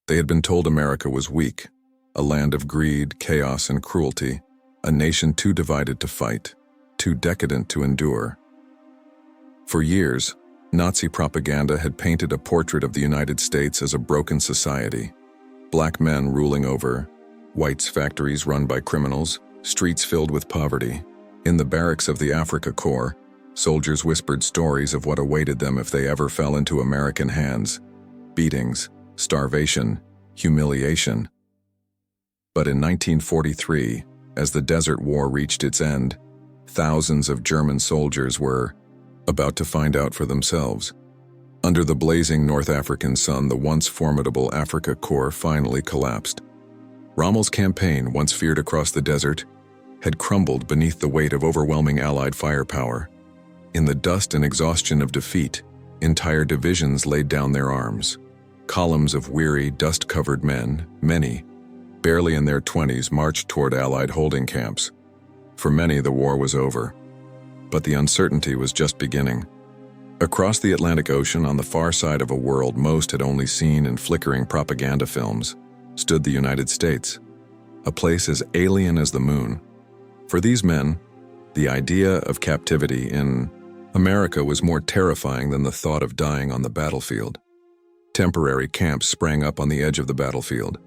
They had been told America was weak, a land of greed, chaos, and cruelty, a nation too divided to fight, too decadent to endure. For years, Nazi propaganda had painted a portrait of the United States as a broken society. Black men ruling over, whites' factories run by criminals, streets filled with poverty. In the barracks of the Afrika Korps, soldiers whispered stories of what awaited them if they ever fell into American hands: beatings, starvation, humiliation. But in 1943, as the Desert War reached its end, thousands of German soldiers were about to find out for themselves. Under the blazing North African sun, the once formidable Afrika Korps finally collapsed. Rommel's campaign, once feared across the desert, had crumbled beneath the weight of overwhelming Allied firepower. In the dust and exhaustion of defeat, entire divisions laid down their arms. Columns of weary, dust-covered men, many, barely in their 20s, marched toward Allied holding camps. For many, the war was over. But the uncertainty was just beginning. Across the Atlantic Ocean, on the far side of a world most had only seen in flickering propaganda films, stood the United States, a place as alien as the moon. For these men, the idea of captivity in America was more terrifying than the thought of dying on the battlefield. Temporary camps sprang up on the edge of the battlefield,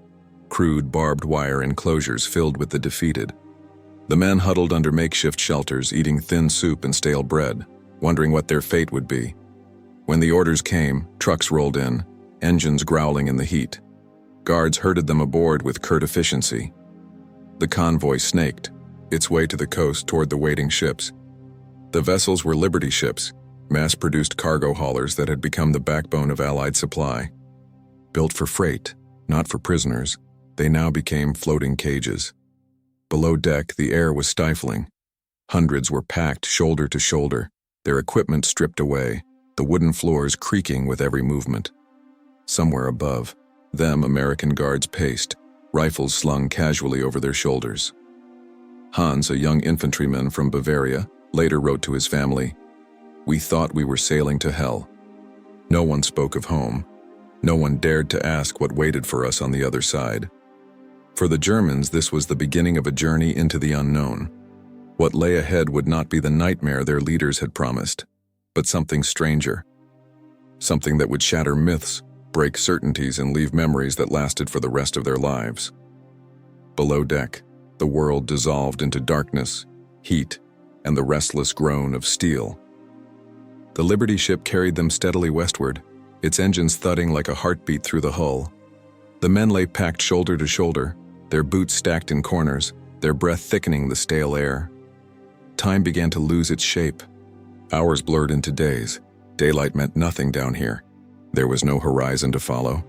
crude barbed wire enclosures filled with the defeated. The men huddled under makeshift shelters, eating thin soup and stale bread, wondering what their fate would be. When the orders came, trucks rolled in, engines growling in the heat. Guards herded them aboard with curt efficiency. The convoy snaked, its way to the coast toward the waiting ships. The vessels were Liberty ships, mass-produced cargo haulers that had become the backbone of Allied supply. Built for freight, not for prisoners, they now became floating cages. Below deck, the air was stifling. Hundreds were packed shoulder to shoulder, their equipment stripped away, the wooden floors creaking with every movement. Somewhere above, them American guards paced, rifles slung casually over their shoulders. Hans, a young infantryman from Bavaria, later wrote to his family, "We thought we were sailing to hell." No one spoke of home. No one dared to ask what waited for us on the other side. For the Germans, this was the beginning of a journey into the unknown. What lay ahead would not be the nightmare their leaders had promised, but something stranger. Something that would shatter myths, break certainties, and leave memories that lasted for the rest of their lives. Below deck, the world dissolved into darkness, heat, and the restless groan of steel. The Liberty ship carried them steadily westward, its engines thudding like a heartbeat through the hull. The men lay packed shoulder to shoulder, their boots stacked in corners, their breath thickening the stale air. Time began to lose its shape. Hours blurred into days. Daylight meant nothing down here. There was no horizon to follow,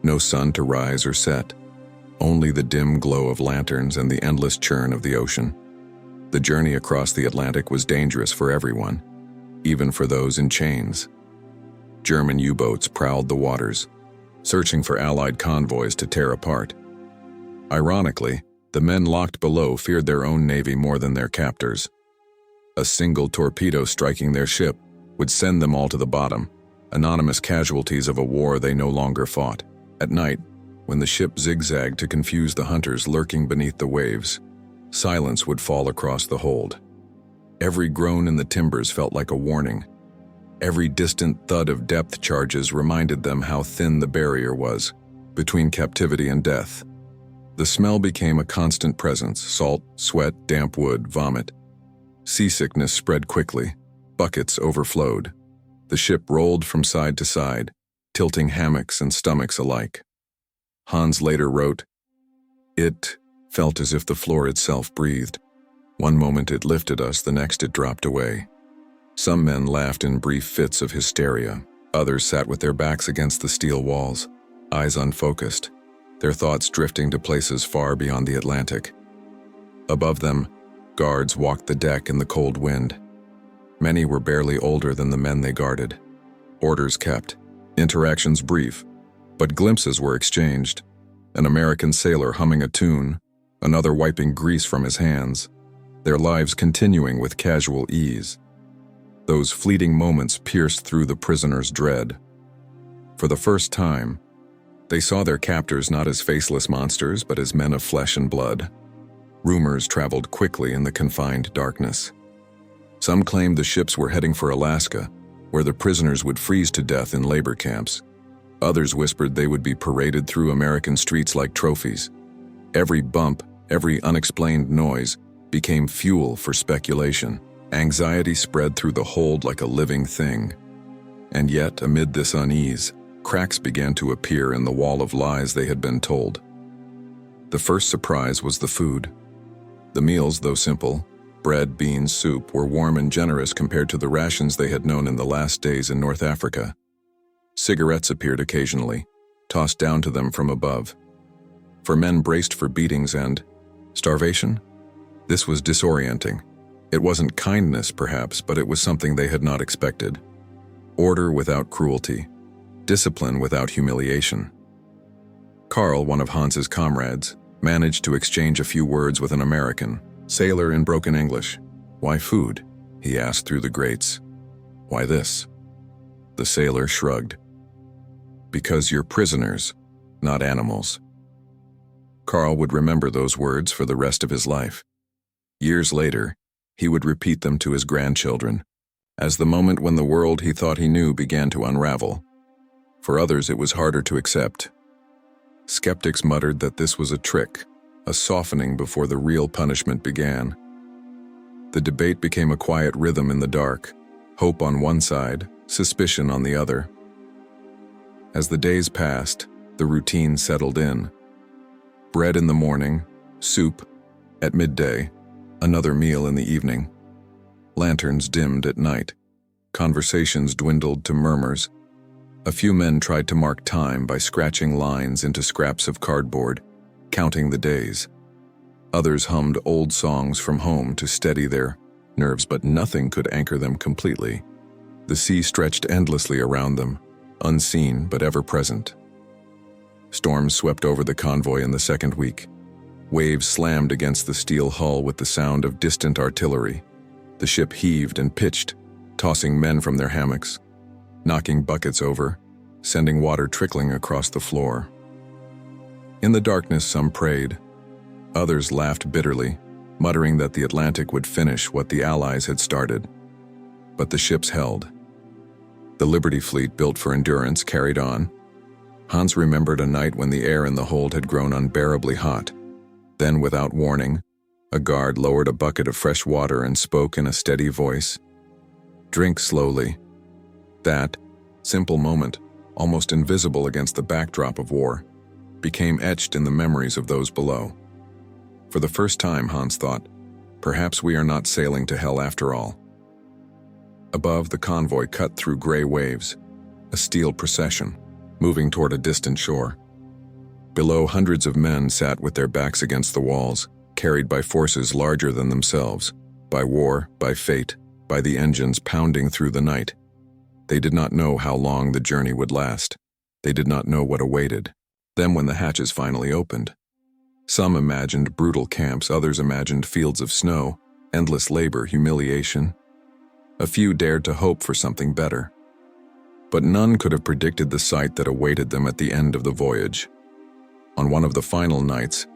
no sun to rise or set, only the dim glow of lanterns and the endless churn of the ocean. The journey across the Atlantic was dangerous for everyone, even for those in chains. German U-boats prowled the waters, searching for Allied convoys to tear apart. Ironically, the men locked below feared their own navy more than their captors. A single torpedo striking their ship would send them all to the bottom, anonymous casualties of a war they no longer fought. At night, when the ship zigzagged to confuse the hunters lurking beneath the waves, silence would fall across the hold. Every groan in the timbers felt like a warning. Every distant thud of depth charges reminded them how thin the barrier was between captivity and death. The smell became a constant presence: salt, sweat, damp wood, vomit. Seasickness spread quickly. Buckets overflowed. The ship rolled from side to side, tilting hammocks and stomachs alike. Hans later wrote, "It felt as if the floor itself breathed. One moment it lifted us, the next it dropped away." Some men laughed in brief fits of hysteria. Others sat with their backs against the steel walls, eyes unfocused, their thoughts drifting to places far beyond the Atlantic. Above them, guards walked the deck in the cold wind. Many were barely older than the men they guarded. Orders kept, interactions brief, but glimpses were exchanged. An American sailor humming a tune, another wiping grease from his hands, their lives continuing with casual ease. Those fleeting moments pierced through the prisoner's dread. For the first time, They saw their captors not as faceless monsters, but as men of flesh and blood. Rumors traveled quickly in the confined darkness. Some claimed the ships were heading for Alaska, where the prisoners would freeze to death in labor camps. Others whispered they would be paraded through American streets like trophies. Every bump, every unexplained noise, became fuel for speculation. Anxiety spread through the hold like a living thing. And yet, amid this unease, cracks began to appear in the wall of lies they had been told. The first surprise was the food. The meals, though simple, bread, beans, soup, were warm and generous compared to the rations they had known in the last days in North Africa. Cigarettes appeared occasionally, tossed down to them from above. For men braced for beatings and starvation, this was disorienting. It wasn't kindness, perhaps, but it was something they had not expected. Order without cruelty, discipline without humiliation. Carl, one of Hans's comrades, managed to exchange a few words with an American sailor in broken English. "Why food?" he asked through the grates. "Why this?" The sailor shrugged. "Because you're prisoners, not animals." Carl would remember those words for the rest of his life. Years later, he would repeat them to his grandchildren, as the moment when the world he thought he knew began to unravel. For others, it was harder to accept. Skeptics muttered that this was a trick, a softening before the real punishment began. The debate became a quiet rhythm in the dark, hope on one side, suspicion on the other. As the days passed, the routine settled in. Bread in the morning, soup at midday, another meal in the evening. Lanterns dimmed at night. Conversations dwindled to murmurs. A few men tried to mark time by scratching lines into scraps of cardboard, counting the days. Others hummed old songs from home to steady their nerves, but nothing could anchor them completely. The sea stretched endlessly around them, unseen but ever present. Storms swept over the convoy in the second week. Waves slammed against the steel hull with the sound of distant artillery. The ship heaved and pitched, tossing men from their hammocks, knocking buckets over, sending water trickling across the floor. In the darkness, some prayed. Others laughed bitterly, muttering that the Atlantic would finish what the Allies had started. But the ships held. The Liberty Fleet, built for endurance, carried on. Hans remembered a night when the air in the hold had grown unbearably hot. Then, without warning, a guard lowered a bucket of fresh water and spoke in a steady voice. "Drink slowly." That simple moment, almost invisible against the backdrop of war, became etched in the memories of those below. For the first time, Hans thought, perhaps we are not sailing to hell after all. Above, the convoy cut through gray waves, a steel procession, moving toward a distant shore. Below, hundreds of men sat with their backs against the walls, carried by forces larger than themselves, by war, by fate, by the engines pounding through the night. They did not know how long the journey would last. They did not know what awaited them when the hatches finally opened. Some imagined brutal camps, others imagined fields of snow, endless labor, humiliation. A few dared to hope for something better. But none could have predicted the sight that awaited them at the end of the voyage. On one of the final nights,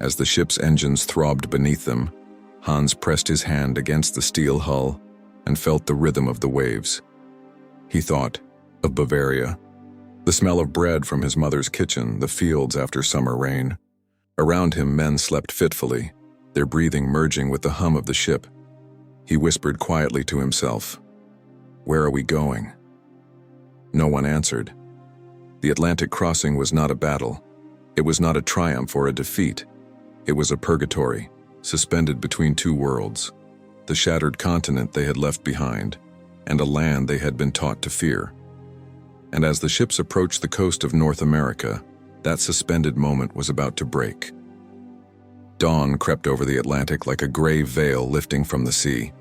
as the ship's engines throbbed beneath them, Hans pressed his hand against the steel hull and felt the rhythm of the waves. He thought of Bavaria, the smell of bread from his mother's kitchen, the fields after summer rain. Around him, men slept fitfully, their breathing merging with the hum of the ship. He whispered quietly to himself, "Where are we going?" No one answered. The Atlantic crossing was not a battle. It was not a triumph or a defeat. It was a purgatory, suspended between two worlds, the shattered continent they had left behind, and a land they had been taught to fear. And as the ships approached the coast of North America, that suspended moment was about to break. Dawn crept over the Atlantic like a gray veil lifting from the sea.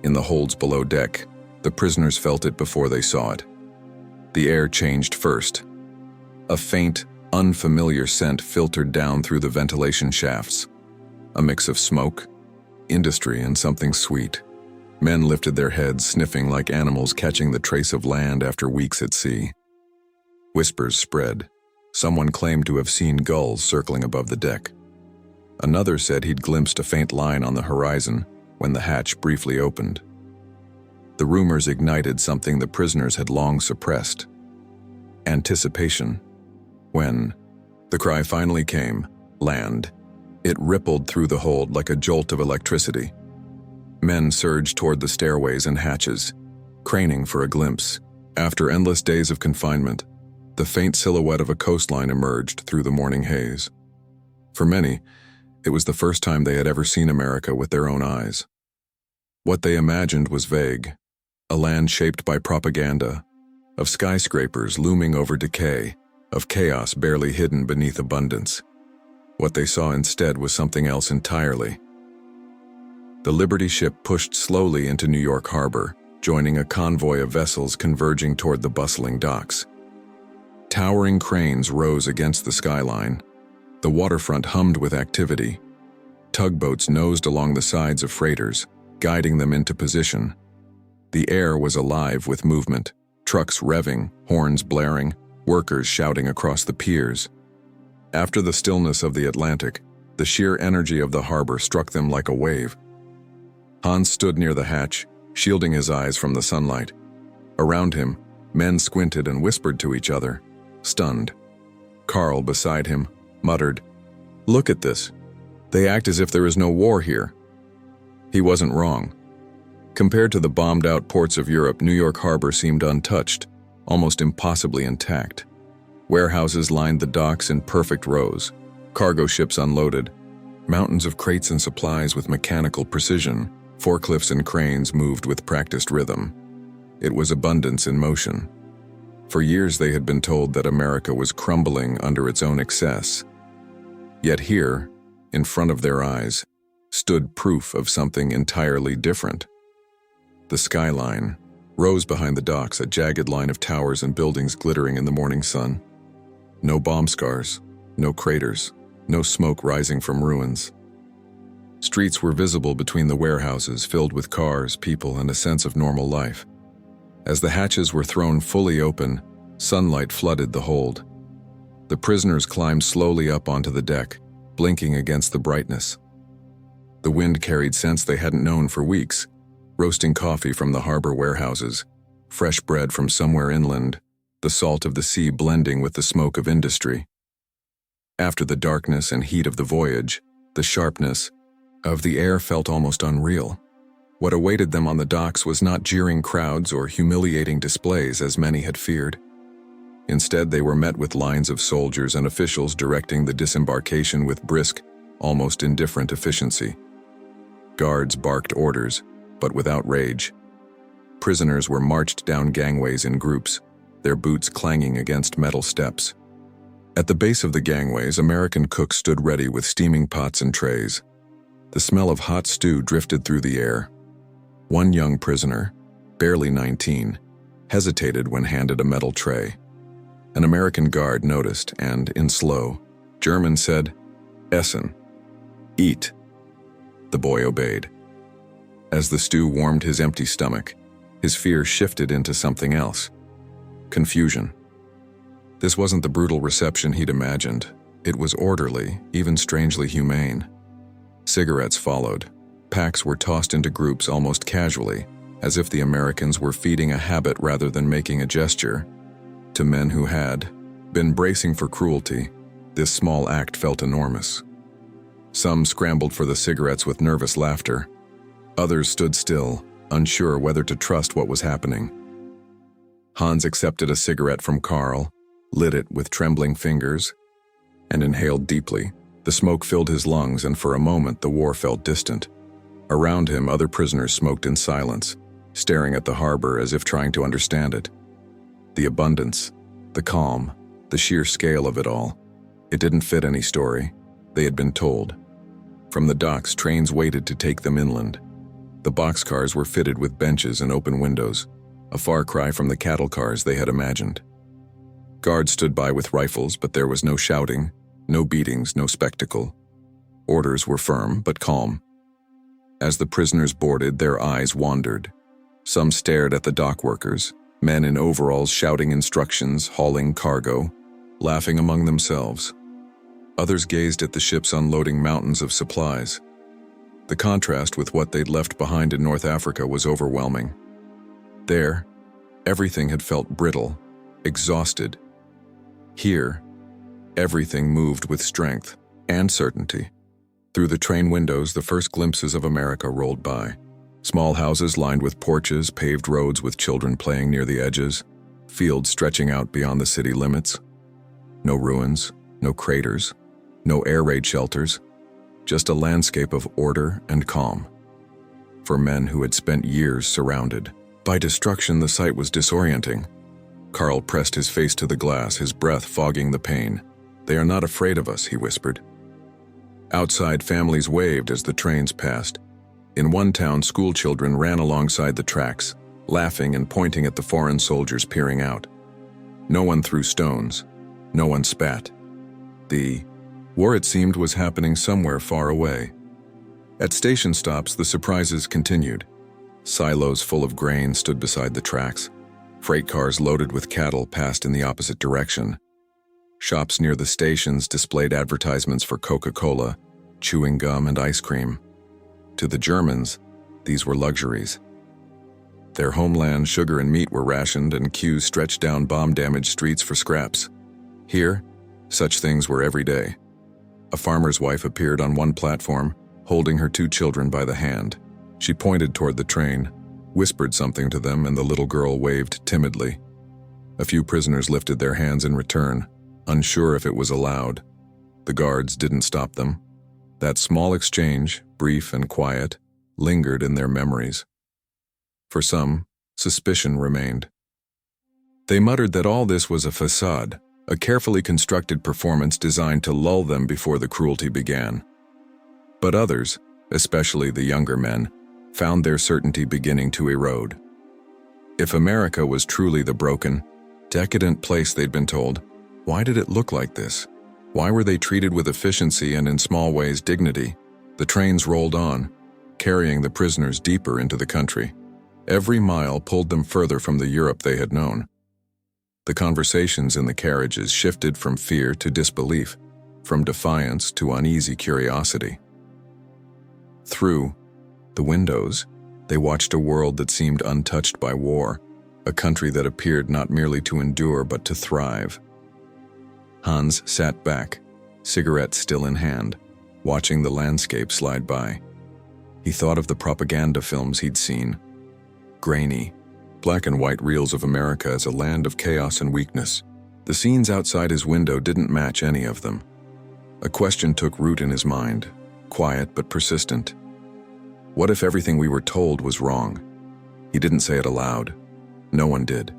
In the holds below deck, the prisoners felt it before they saw it. The air changed first. A faint, unfamiliar scent filtered down through the ventilation shafts. A mix of smoke, industry, and something sweet. Men lifted their heads, sniffing like animals catching the trace of land after weeks at sea. Whispers spread. Someone claimed to have seen gulls circling above the deck. Another said he'd glimpsed a faint line on the horizon when the hatch briefly opened. The rumors ignited something the prisoners had long suppressed: anticipation. When the cry finally came, land, it rippled through the hold like a jolt of electricity. Men surged toward the stairways and hatches, craning for a glimpse. After endless days of confinement, the faint silhouette of a coastline emerged through the morning haze. For many, it was the first time they had ever seen America with their own eyes. What they imagined was vague: a land shaped by propaganda, of skyscrapers looming over decay, of chaos barely hidden beneath abundance. What they saw instead was something else entirely. The Liberty ship pushed slowly into New York Harbor, joining a convoy of vessels converging toward the bustling docks. Towering cranes rose against the skyline. The waterfront hummed with activity. Tugboats nosed along the sides of freighters, guiding them into position. The air was alive with movement, trucks revving, horns blaring, workers shouting across the piers. After the stillness of the Atlantic, the sheer energy of the harbor struck them like a wave. Hans stood near the hatch, shielding his eyes from the sunlight. Around him, men squinted and whispered to each other, stunned. Carl, beside him, muttered, "Look at this. They act as if there is no war here." He wasn't wrong. Compared to the bombed-out ports of Europe, New York Harbor seemed untouched, almost impossibly intact. Warehouses lined the docks in perfect rows, cargo ships unloaded, mountains of crates and supplies with mechanical precision, forklifts and cranes moved with practiced rhythm. It was abundance in motion. For years they had been told that America was crumbling under its own excess. Yet here, in front of their eyes, stood proof of something entirely different. The skyline rose behind the docks, a jagged line of towers and buildings glittering in the morning sun. No bomb scars, no craters, no smoke rising from ruins. Streets were visible between the warehouses, filled with cars, people, and a sense of normal life. As the hatches were thrown fully open, sunlight flooded the hold. The prisoners climbed slowly up onto the deck, blinking against the brightness. The wind carried scents they hadn't known for weeks: roasting coffee from the harbor warehouses, fresh bread from somewhere inland, the salt of the sea blending with the smoke of industry. After the darkness and heat of the voyage, the sharpness of the air felt almost unreal. What awaited them on the docks was not jeering crowds or humiliating displays as many had feared. Instead, they were met with lines of soldiers and officials directing the disembarkation with brisk, almost indifferent efficiency. Guards barked orders, but without rage. Prisoners were marched down gangways in groups, their boots clanging against metal steps. At the base of the gangways, American cooks stood ready with steaming pots and trays. The smell of hot stew drifted through the air. One young prisoner, barely 19, hesitated when handed a metal tray. An American guard noticed and, in slow German, said, "Essen. Eat." The boy obeyed. As the stew warmed his empty stomach, his fear shifted into something else: confusion. This wasn't the brutal reception he'd imagined. It was orderly, even strangely humane. Cigarettes followed. Packs were tossed into groups almost casually, as if the Americans were feeding a habit rather than making a gesture. To men who had been bracing for cruelty, this small act felt enormous. Some scrambled for the cigarettes with nervous laughter. Others stood still, unsure whether to trust what was happening. Hans accepted a cigarette from Carl, lit it with trembling fingers, and inhaled deeply. The smoke filled his lungs, and for a moment the war felt distant. Around him, other prisoners smoked in silence, staring at the harbor as if trying to understand it. The abundance, the calm, the sheer scale of it all. It didn't fit any story. They had been told. From the docks, trains waited to take them inland. The boxcars were fitted with benches and open windows, a far cry from the cattle cars they had imagined. Guards stood by with rifles, but there was no shouting, no beatings, no spectacle. Orders were firm but calm. As the prisoners boarded, their eyes wandered. Some stared at the dock workers, men in overalls shouting instructions, hauling cargo, laughing among themselves. Others gazed at the ships unloading mountains of supplies. The contrast with what they'd left behind in North Africa was overwhelming. There, everything had felt brittle, exhausted. Here, everything moved with strength and certainty. Through the train windows, the first glimpses of America rolled by. Small houses lined with porches, paved roads with children playing near the edges, fields stretching out beyond the city limits. No ruins, no craters, no air raid shelters, just a landscape of order and calm. For men who had spent years surrounded by destruction, the sight was disorienting. Carl pressed his face to the glass, his breath fogging the pain. "They are not afraid of us," he whispered. Outside, families waved as the trains passed. In one town, school children ran alongside the tracks, laughing and pointing at the foreign soldiers peering out. No one threw stones. No one spat. The war, it seemed, was happening somewhere far away. At station stops, the surprises continued. Silos full of grain stood beside the tracks. Freight cars loaded with cattle passed in the opposite direction. Shops near the stations displayed advertisements for Coca-Cola, chewing gum, and ice cream. To the Germans, these were luxuries. Their homeland, sugar and meat were rationed, and queues stretched down bomb-damaged streets for scraps. Here, such things were every day. A farmer's wife appeared on one platform, holding her 2 children by the hand. She pointed toward the train, whispered something to them, and the little girl waved timidly. A few prisoners lifted their hands in return, unsure if it was allowed. The guards didn't stop them. That small exchange, brief and quiet, lingered in their memories. For some, suspicion remained. They muttered that all this was a facade, a carefully constructed performance designed to lull them before the cruelty began. But others, especially the younger men, found their certainty beginning to erode. If America was truly the broken, decadent place they'd been told, why did it look like this? Why were they treated with efficiency and, in small ways, dignity? The trains rolled on, carrying the prisoners deeper into the country. Every mile pulled them further from the Europe they had known. The conversations in the carriages shifted from fear to disbelief, from defiance to uneasy curiosity. Through the windows, they watched a world that seemed untouched by war, a country that appeared not merely to endure but to thrive. Hans sat back, cigarette still in hand, watching the landscape slide by. He thought of the propaganda films he'd seen. Grainy, black and white reels of America as a land of chaos and weakness. The scenes outside his window didn't match any of them. A question took root in his mind, quiet but persistent. What if everything we were told was wrong? He didn't say it aloud. No one did.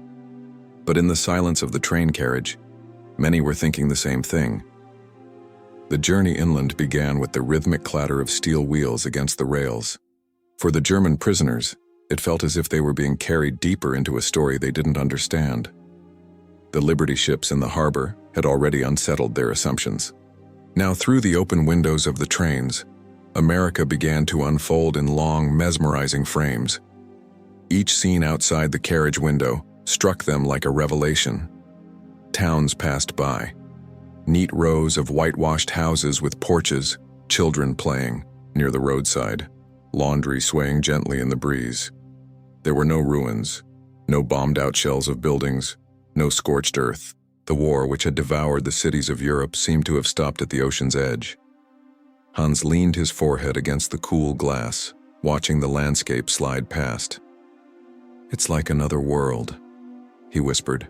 But in the silence of the train carriage, many were thinking the same thing. The journey inland began with the rhythmic clatter of steel wheels against the rails. For the German prisoners, it felt as if they were being carried deeper into a story they didn't understand. The Liberty ships in the harbor had already unsettled their assumptions. Now, through the open windows of the trains, America began to unfold in long, mesmerizing frames. Each scene outside the carriage window struck them like a revelation. Towns passed by. Neat rows of whitewashed houses with porches, children playing near the roadside, laundry swaying gently in the breeze. There were no ruins, no bombed-out shells of buildings, no scorched earth. The war, which had devoured the cities of Europe, seemed to have stopped at the ocean's edge. Hans leaned his forehead against the cool glass, watching the landscape slide past. "It's like another world," he whispered.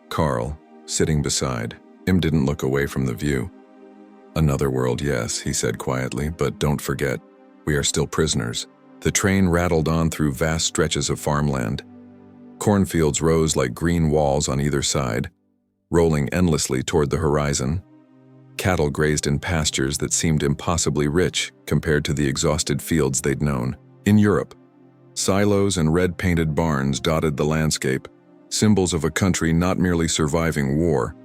Carl, sitting beside him, didn't look away from the view. "Another world, yes," he said quietly, "but don't forget, we are still prisoners." The train rattled on through vast stretches of farmland. Cornfields rose like green walls on either side, rolling endlessly toward the horizon. Cattle grazed in pastures that seemed impossibly rich compared to the exhausted fields they'd known. In Europe, silos and red-painted barns dotted the landscape, symbols of a country not merely surviving war,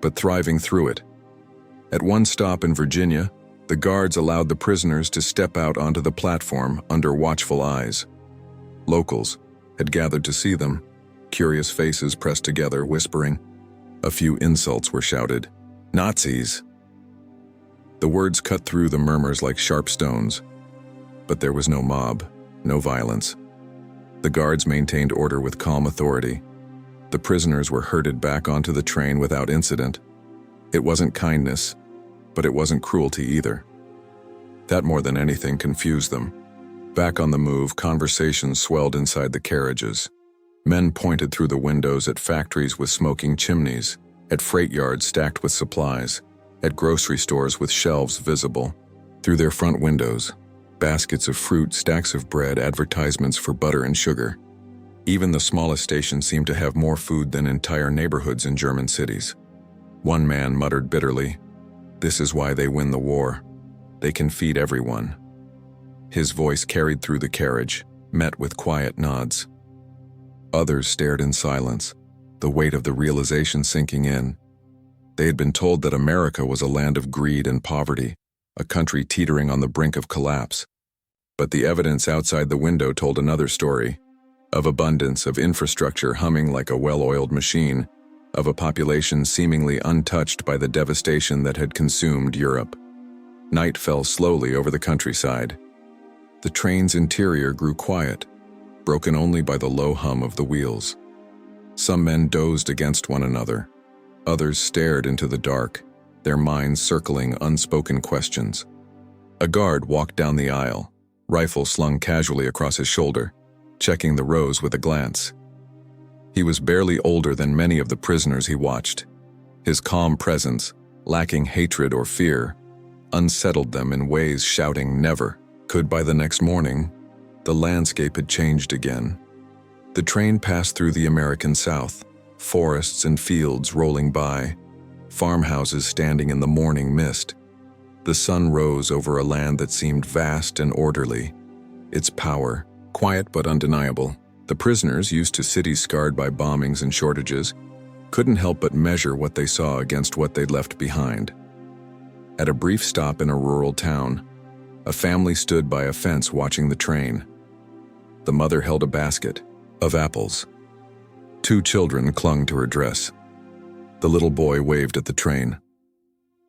but thriving through it. At one stop in Virginia, the guards allowed the prisoners to step out onto the platform under watchful eyes. Locals had gathered to see them, curious faces pressed together, whispering, A few insults were shouted. Nazis! The words cut through the murmurs like sharp stones. But there was no mob, no violence. The guards maintained order with calm authority. The prisoners were herded back onto the train without incident. It wasn't kindness, but it wasn't cruelty either. That more than anything confused them. Back on the move, conversations swelled inside the carriages. Men pointed through the windows at factories with smoking chimneys, at freight yards stacked with supplies, at grocery stores with shelves visible. Through their front windows, baskets of fruit, stacks of bread, advertisements for butter and sugar. Even the smallest stations seemed to have more food than entire neighborhoods in German cities. One man muttered bitterly, "This is why they win the war. They can feed everyone." His voice carried through the carriage, met with quiet nods. Others stared in silence, the weight of the realization sinking in. They had been told that America was a land of greed and poverty, a country teetering on the brink of collapse. But the evidence outside the window told another story, of abundance, of infrastructure humming like a well-oiled machine, of a population seemingly untouched by the devastation that had consumed Europe. Night fell slowly over the countryside. The train's interior grew quiet, broken only by the low hum of the wheels. Some men dozed against one another. Others stared into the dark, their minds circling unspoken questions. A guard walked down the aisle, rifle slung casually across his shoulder, checking the rows with a glance. He was barely older than many of the prisoners he watched. His calm presence, lacking hatred or fear, unsettled them in ways shouting never could. By the next morning, the landscape had changed again. The train passed through the American South, forests and fields rolling by, farmhouses standing in the morning mist. The sun rose over a land that seemed vast and orderly, its power quiet but undeniable. The prisoners, used to cities scarred by bombings and shortages, couldn't help but measure what they saw against what they'd left behind. At a brief stop in a rural town, a family stood by a fence watching the train. The mother held a basket of apples. Two children clung to her dress. The little boy waved at the train.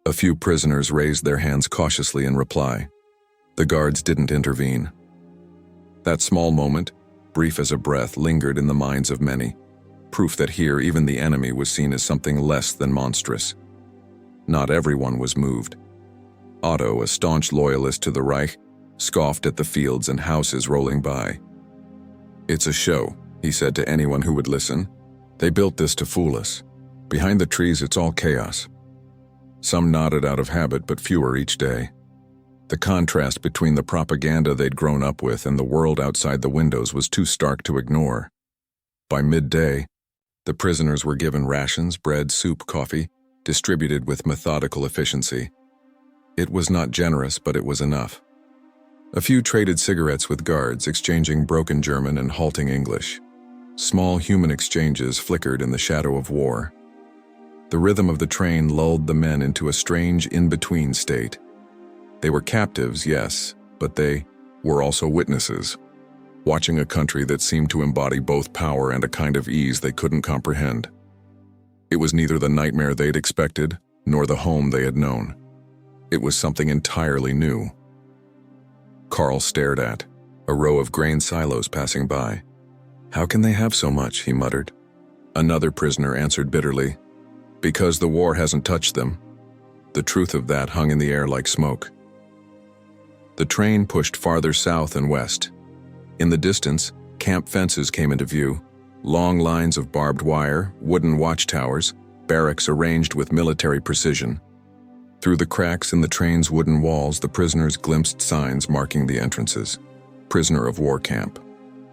A few prisoners raised their hands cautiously in reply. The guards didn't intervene. That small moment, brief as a breath, lingered in the minds of many, proof that here even the enemy was seen as something less than monstrous. Not everyone was moved. Otto, a staunch loyalist to the Reich, scoffed at the fields and houses rolling by. "It's a show," he said to anyone who would listen. "They built this to fool us. Behind the trees it's all chaos." Some nodded out of habit, but fewer each day. The contrast between the propaganda they'd grown up with and the world outside the windows was too stark to ignore. By midday, the prisoners were given rations, bread, soup, coffee, distributed with methodical efficiency. It was not generous, but it was enough. A few traded cigarettes with guards, exchanging broken German and halting English. Small human exchanges flickered in the shadow of war. The rhythm of the train lulled the men into a strange in-between state. They were captives, yes, but they were also witnesses, watching a country that seemed to embody both power and a kind of ease they couldn't comprehend. It was neither the nightmare they'd expected, nor the home they had known. It was something entirely new. Carl stared at a row of grain silos passing by. "How can they have so much?" he muttered. Another prisoner answered bitterly, "Because the war hasn't touched them." The truth of that hung in the air like smoke. The train pushed farther south and west. In the distance, camp fences came into view, long lines of barbed wire, wooden watchtowers, barracks arranged with military precision. Through the cracks in the train's wooden walls, the prisoners glimpsed signs marking the entrances. "Prisoner of war camp."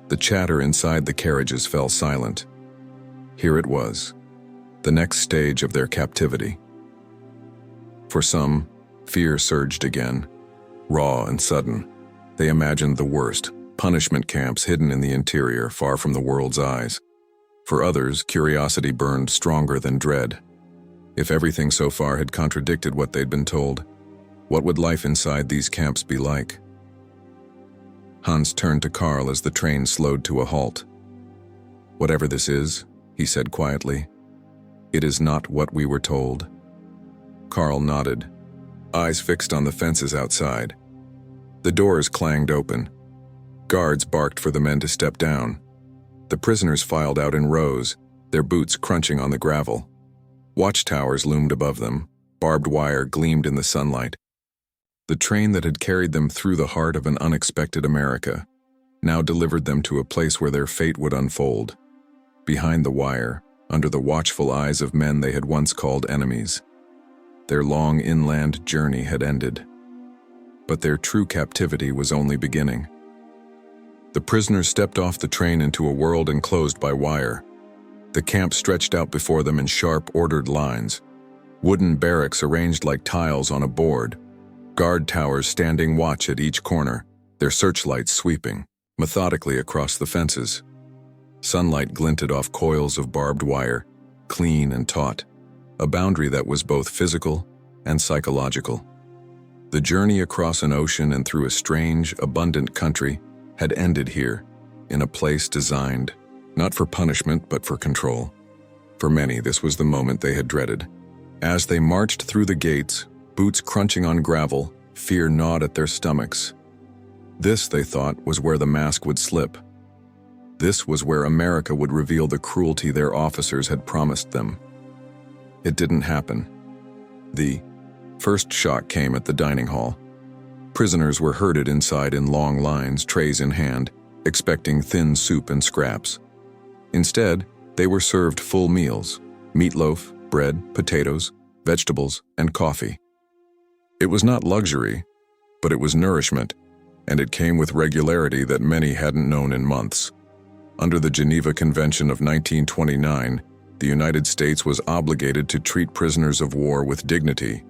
The chatter inside the carriages fell silent. Here it was, the next stage of their captivity. For some, fear surged again, raw and sudden. They imagined the worst, punishment camps hidden in the interior, far from the world's eyes. For others, curiosity burned stronger than dread. If everything so far had contradicted what they'd been told, what would life inside these camps be like? Hans turned to Karl as the train slowed to a halt. "Whatever this is," he said quietly, It is not what we were told. Carl nodded, eyes fixed on the fences outside. The doors clanged open. Guards barked for the men to step down. The prisoners filed out in rows, their boots crunching on the gravel. Watchtowers loomed above them, barbed wire gleamed in the sunlight. The train that had carried them through the heart of an unexpected America now delivered them to a place where their fate would unfold. Behind the wire, under the watchful eyes of men they had once called enemies. Their long inland journey had ended. But their true captivity was only beginning. The prisoners stepped off the train into a world enclosed by wire. The camp stretched out before them in sharp, ordered lines. Wooden barracks arranged like tiles on a board. Guard towers standing watch at each corner, their searchlights sweeping methodically across the fences. Sunlight glinted off coils of barbed wire, clean and taut, a boundary that was both physical and psychological. The journey across an ocean and through a strange, abundant country had ended here, in a place designed, not for punishment but for control. For many, this was the moment they had dreaded. As they marched through the gates, boots crunching on gravel, fear gnawed at their stomachs. This, they thought, was where the mask would slip. This was where America would reveal the cruelty their officers had promised them. It didn't happen. The first shock came at the dining hall. Prisoners were herded inside in long lines, trays in hand, expecting thin soup and scraps. Instead, they were served full meals: meatloaf, bread, potatoes, vegetables, and coffee. It was not luxury, but it was nourishment, and it came with regularity that many hadn't known in months. Under the Geneva Convention of 1929, the United States was obligated to treat prisoners of war with dignity,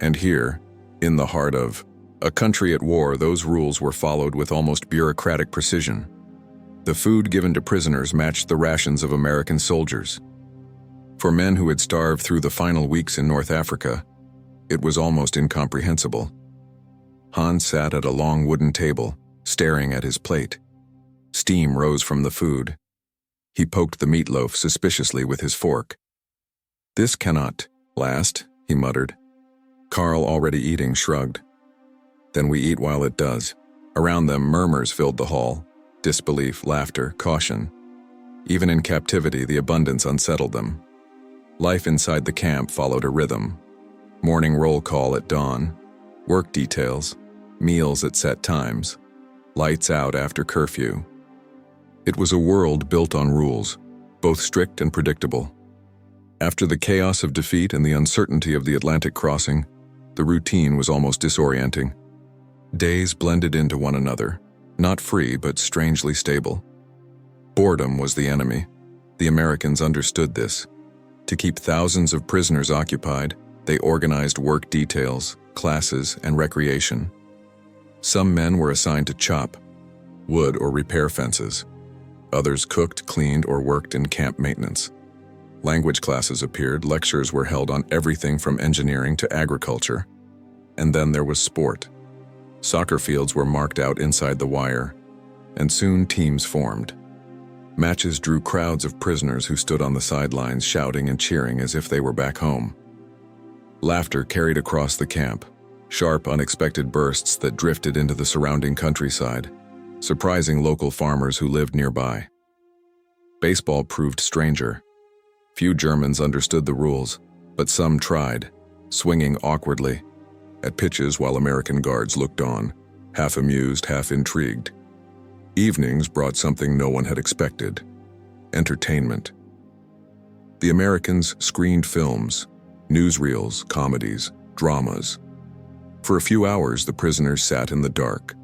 and here, in the heart of a country at war, those rules were followed with almost bureaucratic precision. The food given to prisoners matched the rations of American soldiers. For men who had starved through the final weeks in North Africa, it was almost incomprehensible. Hans sat at a long wooden table, staring at his plate. Steam rose from the food. He poked the meatloaf suspiciously with his fork. "This cannot last," he muttered. Carl, already eating, shrugged. "Then we eat while it does." Around them, murmurs filled the hall. Disbelief, laughter, caution. Even in captivity, the abundance unsettled them. Life inside the camp followed a rhythm. Morning roll call at dawn, work details, meals at set times, lights out after curfew. It was a world built on rules, both strict and predictable. After the chaos of defeat and the uncertainty of the Atlantic crossing, the routine was almost disorienting. Days blended into one another, not free but strangely stable. Boredom was the enemy. The Americans understood this. To keep thousands of prisoners occupied, they organized work details, classes, and recreation. Some men were assigned to chop wood or repair fences. Others cooked, cleaned, or worked in camp maintenance. Language classes appeared, lectures were held on everything from engineering to agriculture. And then there was sport. Soccer fields were marked out inside the wire, and soon teams formed. Matches drew crowds of prisoners who stood on the sidelines shouting and cheering as if they were back home. Laughter carried across the camp, sharp, unexpected bursts that drifted into the surrounding countryside, surprising local farmers who lived nearby. Baseball proved stranger. Few Germans understood the rules, but some tried, swinging awkwardly at pitches while American guards looked on, half amused, half intrigued. Evenings brought something no one had expected: entertainment. The Americans screened films, newsreels, comedies, dramas. For a few hours, the prisoners sat in the dark,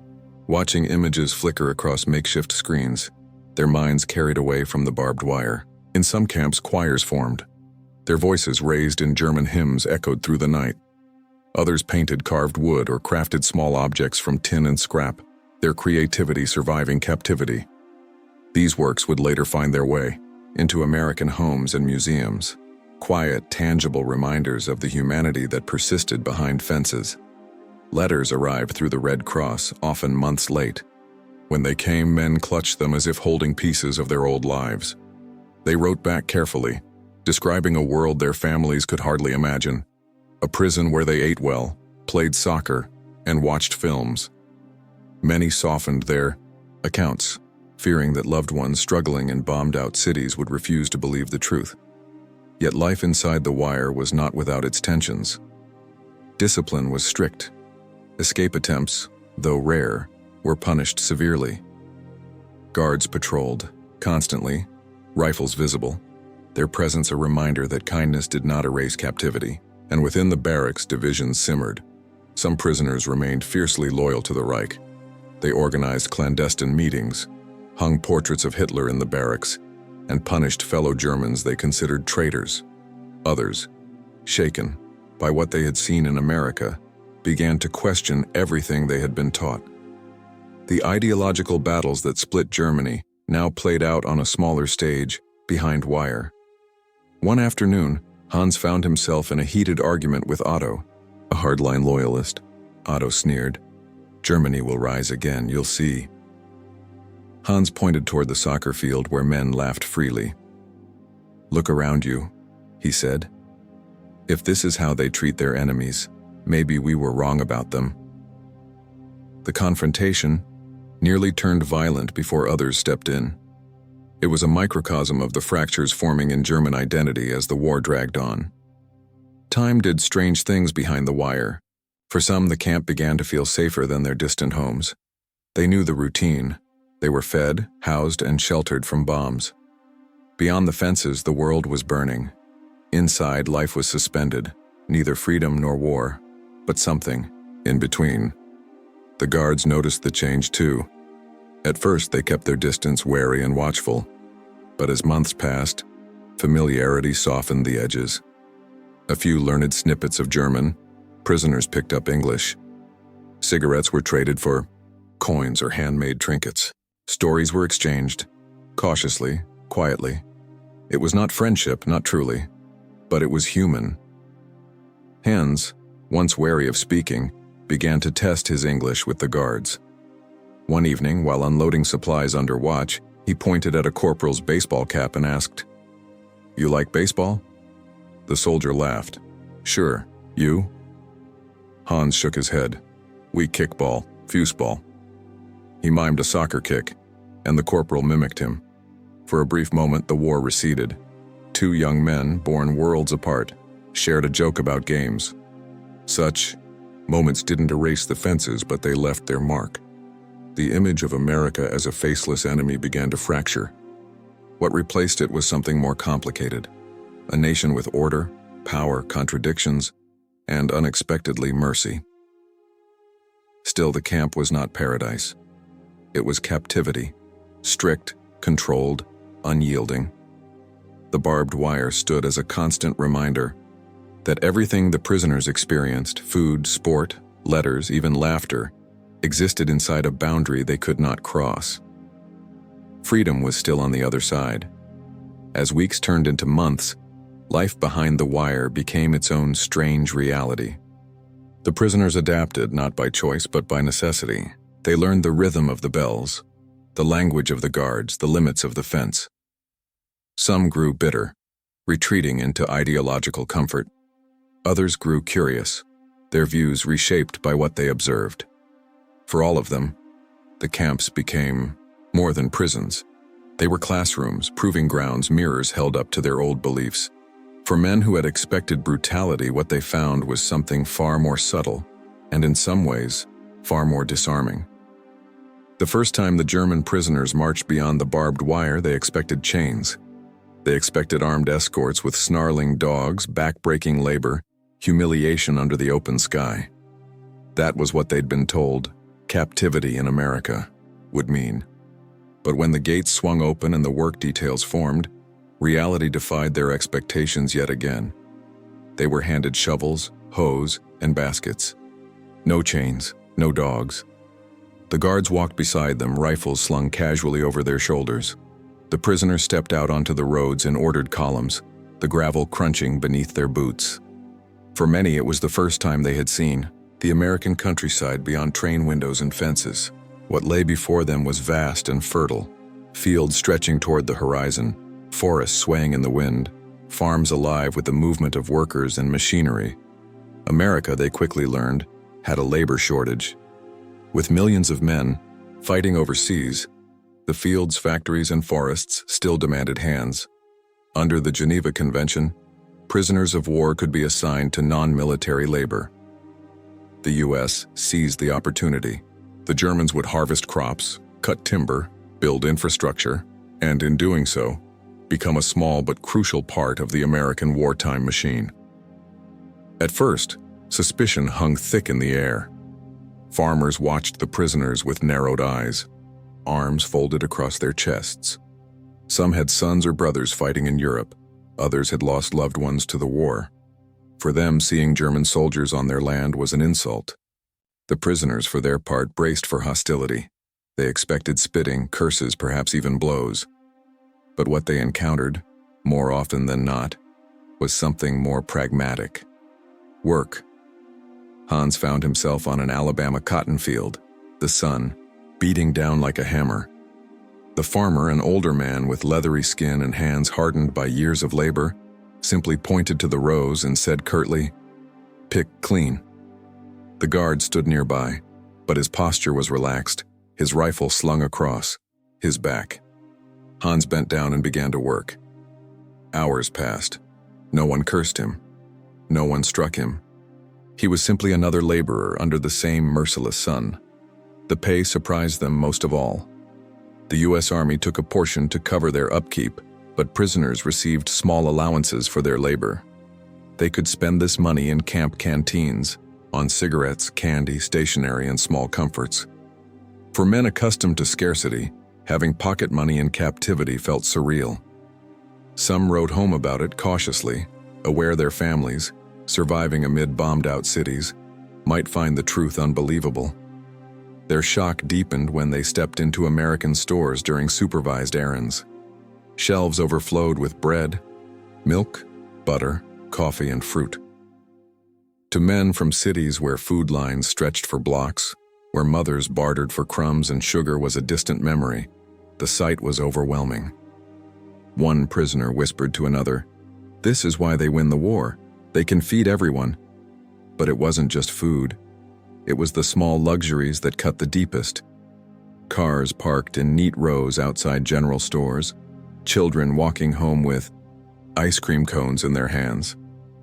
watching images flicker across makeshift screens, their minds carried away from the barbed wire. In some camps, choirs formed. Their voices, raised in German hymns, echoed through the night. Others painted carved wood or crafted small objects from tin and scrap, their creativity surviving captivity. These works would later find their way into American homes and museums, quiet, tangible reminders of the humanity that persisted behind fences. Letters arrived through the Red Cross, often months late. When they came, men clutched them as if holding pieces of their old lives. They wrote back carefully, describing a world their families could hardly imagine. A prison where they ate well, played soccer, and watched films. Many softened their accounts, fearing that loved ones struggling in bombed-out cities would refuse to believe the truth. Yet life inside the wire was not without its tensions. Discipline was strict. Escape attempts, though rare, were punished severely. Guards patrolled, constantly, rifles visible, their presence a reminder that kindness did not erase captivity. And within the barracks, divisions simmered. Some prisoners remained fiercely loyal to the Reich. They organized clandestine meetings, hung portraits of Hitler in the barracks, and punished fellow Germans they considered traitors. Others, shaken by what they had seen in America, began to question everything they had been taught. The ideological battles that split Germany now played out on a smaller stage, behind wire. One afternoon, Hans found himself in a heated argument with Otto, a hardline loyalist. Otto sneered, "Germany will rise again, you'll see." Hans pointed toward the soccer field where men laughed freely. "Look around you," he said. "If this is how they treat their enemies, maybe we were wrong about them." The confrontation nearly turned violent before others stepped in. It was a microcosm of the fractures forming in German identity as the war dragged on. Time did strange things behind the wire. For some, the camp began to feel safer than their distant homes. They knew the routine. They were fed, housed, and sheltered from bombs. Beyond the fences, the world was burning. Inside, life was suspended, neither freedom nor war, but something in between. The guards noticed the change too. At first, they kept their distance, wary and watchful. But as months passed, familiarity softened the edges. A few learned snippets of German, prisoners picked up English. Cigarettes were traded for coins or handmade trinkets. Stories were exchanged, cautiously, quietly. It was not friendship, not truly, but it was human. Hans, once wary of speaking, began to test his English with the guards. One evening, while unloading supplies under watch, he pointed at a corporal's baseball cap and asked, "You like baseball?" The soldier laughed. "Sure, you?" Hans shook his head. "We kickball, foosball." He mimed a soccer kick, and the corporal mimicked him. For a brief moment, the war receded. Two young men, born worlds apart, shared a joke about games. Such moments didn't erase the fences, but they left their mark. The image of America as a faceless enemy began to fracture. What replaced it was something more complicated. A nation with order, power, contradictions, and unexpectedly mercy. Still, the camp was not paradise. It was captivity, strict, controlled, unyielding. The barbed wire stood as a constant reminder that everything the prisoners experienced, food, sport, letters, even laughter, existed inside a boundary they could not cross. Freedom was still on the other side. As weeks turned into months, life behind the wire became its own strange reality. The prisoners adapted not by choice but by necessity. They learned the rhythm of the bells, the language of the guards, the limits of the fence. Some grew bitter, retreating into ideological comfort. Others grew curious, their views reshaped by what they observed. For all of them, the camps became more than prisons. They were classrooms, proving grounds, mirrors held up to their old beliefs. For men who had expected brutality, what they found was something far more subtle, and in some ways, far more disarming. The first time the German prisoners marched beyond the barbed wire, they expected chains. They expected armed escorts with snarling dogs, back-breaking labor, humiliation under the open sky. That was what they'd been told captivity in America would mean. But when the gates swung open and the work details formed, reality defied their expectations yet again. They were handed shovels, hoes, and baskets. No chains, no dogs. The guards walked beside them, rifles slung casually over their shoulders. The prisoners stepped out onto the roads in ordered columns, the gravel crunching beneath their boots. For many, it was the first time they had seen the American countryside beyond train windows and fences. What lay before them was vast and fertile, fields stretching toward the horizon, forests swaying in the wind, farms alive with the movement of workers and machinery. America, they quickly learned, had a labor shortage. With millions of men fighting overseas, the fields, factories, and forests still demanded hands. Under the Geneva Convention, prisoners of war could be assigned to non-military labor. The U.S. seized the opportunity. The Germans would harvest crops, cut timber, build infrastructure, and in doing so, become a small but crucial part of the American wartime machine. At first, suspicion hung thick in the air. Farmers watched the prisoners with narrowed eyes, arms folded across their chests. Some had sons or brothers fighting in Europe. Others had lost loved ones to the war. For them, seeing German soldiers on their land was an insult. The prisoners, for their part, braced for hostility. They expected spitting, curses, perhaps even blows. But what they encountered, more often than not, was something more pragmatic. Work. Hans found himself on an Alabama cotton field, the sun beating down like a hammer. The farmer, an older man with leathery skin and hands hardened by years of labor, simply pointed to the rows and said curtly, "Pick clean." The guard stood nearby, but his posture was relaxed, his rifle slung across his back. Hans bent down and began to work. Hours passed. No one cursed him. No one struck him. He was simply another laborer under the same merciless sun. The pay surprised them most of all. The U.S. Army took a portion to cover their upkeep, but prisoners received small allowances for their labor. They could spend this money in camp canteens, on cigarettes, candy, stationery, and small comforts. For men accustomed to scarcity, having pocket money in captivity felt surreal. Some wrote home about it cautiously, aware their families, surviving amid bombed-out cities, might find the truth unbelievable. Their shock deepened when they stepped into American stores during supervised errands. Shelves overflowed with bread, milk, butter, coffee, and fruit. To men from cities where food lines stretched for blocks, where mothers bartered for crumbs and sugar was a distant memory, the sight was overwhelming. One prisoner whispered to another, "This is why they win the war. They can feed everyone." But it wasn't just food. It was the small luxuries that cut the deepest. Cars parked in neat rows outside general stores, children walking home with ice cream cones in their hands,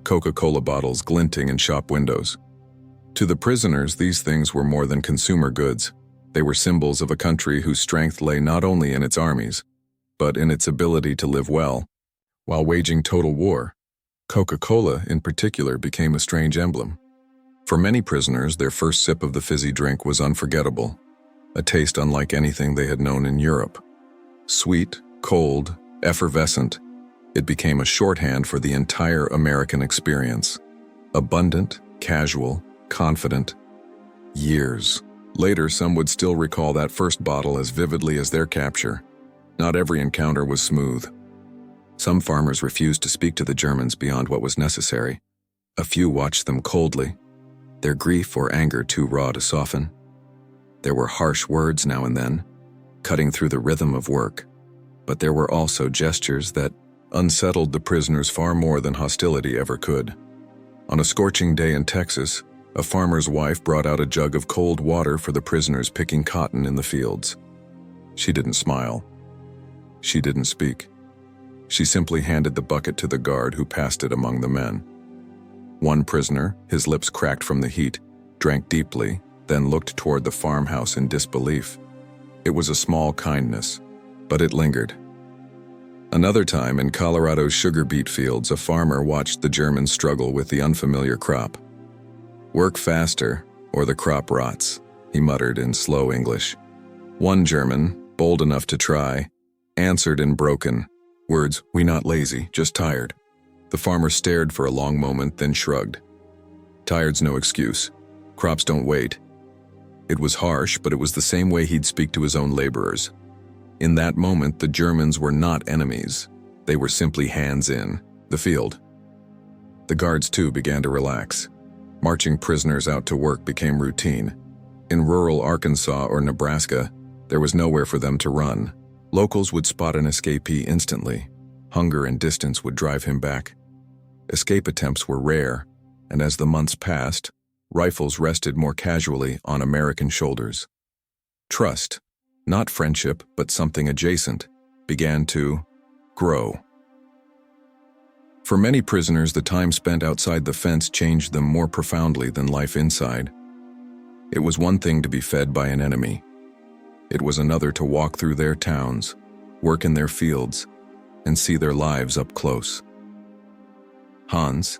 Coca-Cola bottles glinting in shop windows. To the prisoners, these things were more than consumer goods. They were symbols of a country whose strength lay not only in its armies, but in its ability to live well. While waging total war, Coca-Cola in particular became a strange emblem. For many prisoners, their first sip of the fizzy drink was unforgettable, a taste unlike anything they had known in Europe. Sweet, cold, effervescent, it became a shorthand for the entire American experience. Abundant, casual, confident. Years later, some would still recall that first bottle as vividly as their capture. Not every encounter was smooth. Some farmers refused to speak to the Germans beyond what was necessary. A few watched them coldly, their grief or anger too raw to soften. There were harsh words now and then, cutting through the rhythm of work, but there were also gestures that unsettled the prisoners far more than hostility ever could. On a scorching day in Texas, a farmer's wife brought out a jug of cold water for the prisoners picking cotton in the fields. She didn't smile. She didn't speak. She simply handed the bucket to the guard who passed it among the men. One prisoner, his lips cracked from the heat, drank deeply, then looked toward the farmhouse in disbelief. It was a small kindness, but it lingered. Another time, in Colorado's sugar beet fields, a farmer watched the Germans struggle with the unfamiliar crop. "Work faster, or the crop rots," he muttered in slow English. One German, bold enough to try, answered in broken words, "We not lazy, just tired." The farmer stared for a long moment, then shrugged. "Tired's no excuse. Crops don't wait." It was harsh, but it was the same way he'd speak to his own laborers. In that moment, the Germans were not enemies. They were simply hands in the field. The guards, too, began to relax. Marching prisoners out to work became routine. In rural Arkansas or Nebraska, there was nowhere for them to run. Locals would spot an escapee instantly. Hunger and distance would drive him back. Escape attempts were rare, and as the months passed, rifles rested more casually on American shoulders. Trust, not friendship but something adjacent, began to grow. For many prisoners, the time spent outside the fence changed them more profoundly than life inside. It was one thing to be fed by an enemy. It was another to walk through their towns, work in their fields, and see their lives up close. Hans,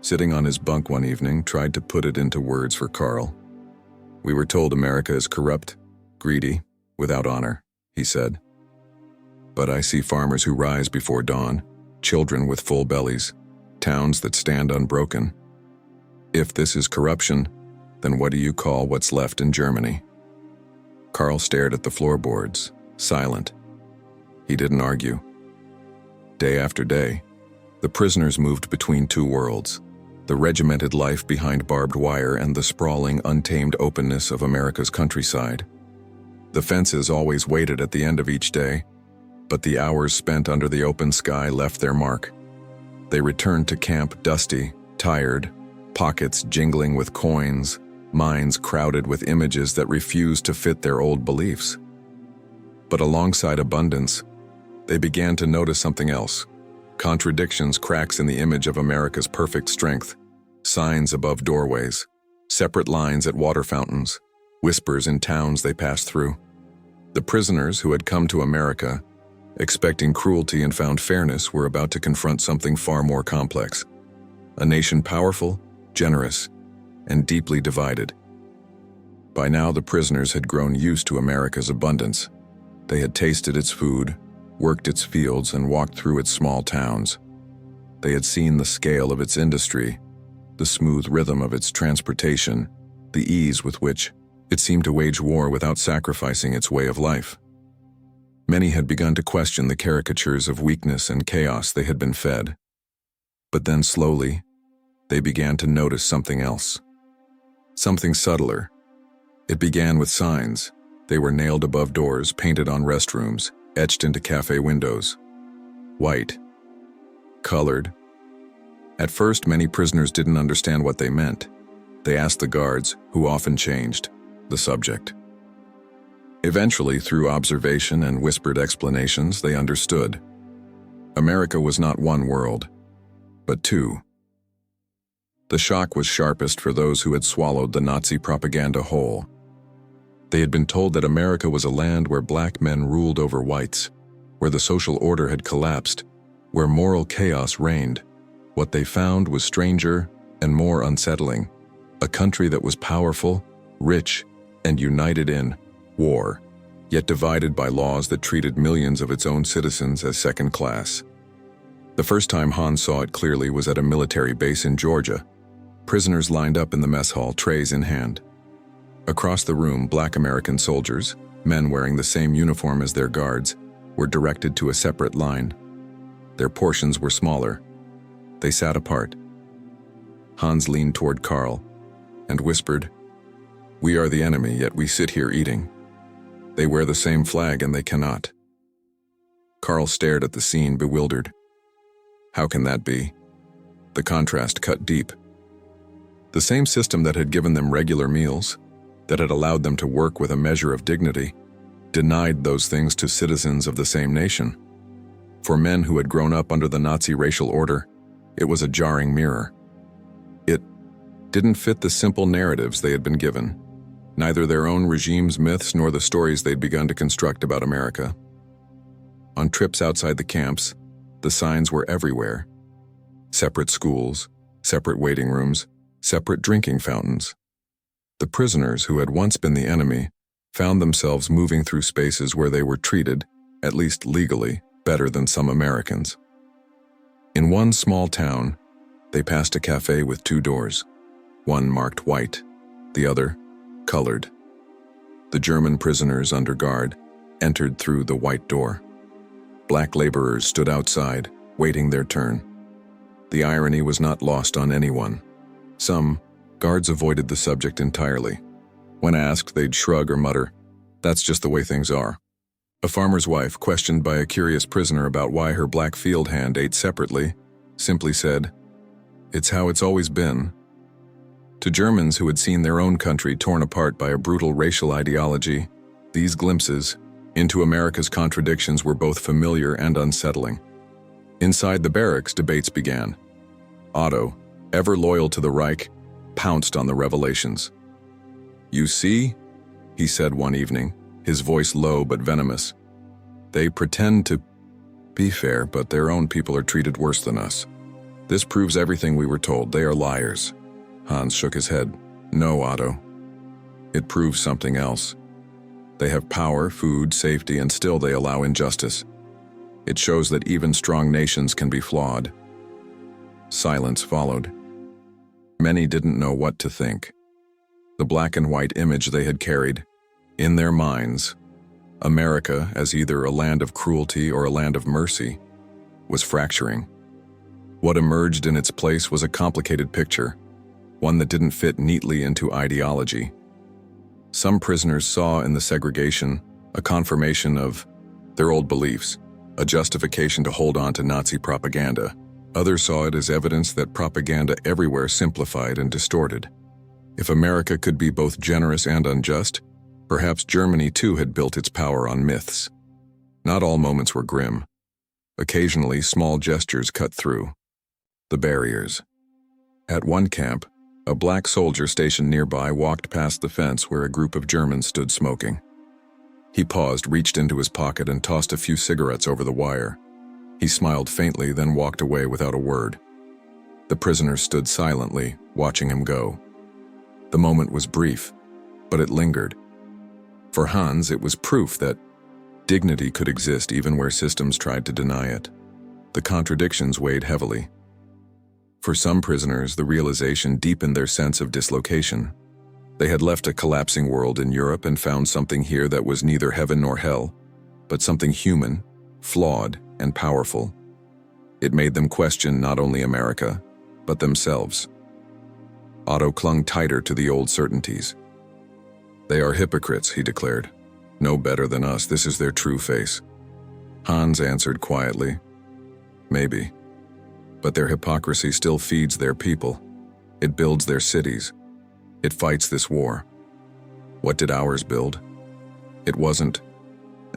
sitting on his bunk one evening, tried to put it into words for Carl. "We were told America is corrupt, greedy, without honor," he said. "But I see farmers who rise before dawn, children with full bellies, towns that stand unbroken. If this is corruption, then what do you call what's left in Germany?" Carl stared at the floorboards, silent. He didn't argue. Day after day, the prisoners moved between two worlds, the regimented life behind barbed wire and the sprawling, untamed openness of America's countryside. The fences always waited at the end of each day, but the hours spent under the open sky left their mark. They returned to camp dusty, tired, pockets jingling with coins, minds crowded with images that refused to fit their old beliefs. But alongside abundance, they began to notice something else. Contradictions, cracks in the image of America's perfect strength, signs above doorways, separate lines at water fountains, whispers in towns they passed through. The prisoners who had come to America, expecting cruelty and found fairness, were about to confront something far more complex. A nation powerful, generous, and deeply divided. By now, the prisoners had grown used to America's abundance. They had tasted its food, worked its fields, and walked through its small towns. They had seen the scale of its industry, the smooth rhythm of its transportation, the ease with which it seemed to wage war without sacrificing its way of life. Many had begun to question the caricatures of weakness and chaos they had been fed. But then slowly, they began to notice something else. Something subtler. It began with signs. They were nailed above doors, painted on restrooms, etched into cafe windows. White. Colored. At first, many prisoners didn't understand what they meant. They asked the guards, who often changed the subject. Eventually, through observation and whispered explanations, they understood. America was not one world, but two. The shock was sharpest for those who had swallowed the Nazi propaganda whole. They had been told that America was a land where black men ruled over whites, where the social order had collapsed, where moral chaos reigned. What they found was stranger and more unsettling. A country that was powerful, rich, and united in war, yet divided by laws that treated millions of its own citizens as second class. The first time Hans saw it clearly was at a military base in Georgia. Prisoners lined up in the mess hall, trays in hand. Across the room, black American soldiers, men wearing the same uniform as their guards, were directed to a separate line. Their portions were smaller. They sat apart. Hans leaned toward Carl and whispered, "We are the enemy, yet we sit here eating. They wear the same flag and they cannot." Carl stared at the scene, bewildered. How can that be? The contrast cut deep. The same system that had given them regular meals, that had allowed them to work with a measure of dignity, denied those things to citizens of the same nation. For men who had grown up under the Nazi racial order, it was a jarring mirror. It didn't fit the simple narratives they had been given, neither their own regime's myths nor the stories they'd begun to construct about America. On trips outside the camps, the signs were everywhere. Separate schools, separate waiting rooms, separate drinking fountains. The prisoners who had once been the enemy found themselves moving through spaces where they were treated, at least legally, better than some Americans. In one small town, they passed a cafe with two doors, one marked white, the other colored. The German prisoners under guard entered through the white door. Black laborers stood outside, waiting their turn. The irony was not lost on anyone. Some guards avoided the subject entirely. When asked, they'd shrug or mutter, "That's just the way things are." A farmer's wife, questioned by a curious prisoner about why her black field hand ate separately, simply said, "It's how it's always been." To Germans who had seen their own country torn apart by a brutal racial ideology, these glimpses into America's contradictions were both familiar and unsettling. Inside the barracks, debates began. Otto, ever loyal to the Reich, pounced on the revelations. "You see," he said one evening, his voice low but venomous, "they pretend to be fair, but their own people are treated worse than us. This proves everything we were told. They are liars." Hans shook his head. "No, Otto. It proves something else. They have power, food, safety, and still they allow injustice. It shows that even strong nations can be flawed." Silence followed. Many didn't know what to think. The black and white image they had carried, in their minds, America as either a land of cruelty or a land of mercy, was fracturing. What emerged in its place was a complicated picture, one that didn't fit neatly into ideology. Some prisoners saw in the segregation a confirmation of their old beliefs, a justification to hold on to Nazi propaganda. Others saw it as evidence that propaganda everywhere simplified and distorted. If America could be both generous and unjust, perhaps Germany too had built its power on myths. Not all moments were grim. Occasionally, small gestures cut through the barriers. At one camp, a black soldier stationed nearby walked past the fence where a group of Germans stood smoking. He paused, reached into his pocket, and tossed a few cigarettes over the wire. He smiled faintly, then walked away without a word. The prisoners stood silently, watching him go. The moment was brief, but it lingered. For Hans, it was proof that dignity could exist even where systems tried to deny it. The contradictions weighed heavily. For some prisoners, the realization deepened their sense of dislocation. They had left a collapsing world in Europe and found something here that was neither heaven nor hell, but something human, flawed, and powerful. It made them question not only America, but themselves. Otto clung tighter to the old certainties. "They are hypocrites," he declared. "No better than us. This is their true face." Hans answered quietly, "Maybe. But their hypocrisy still feeds their people. It builds their cities. It fights this war. What did ours build? It wasn't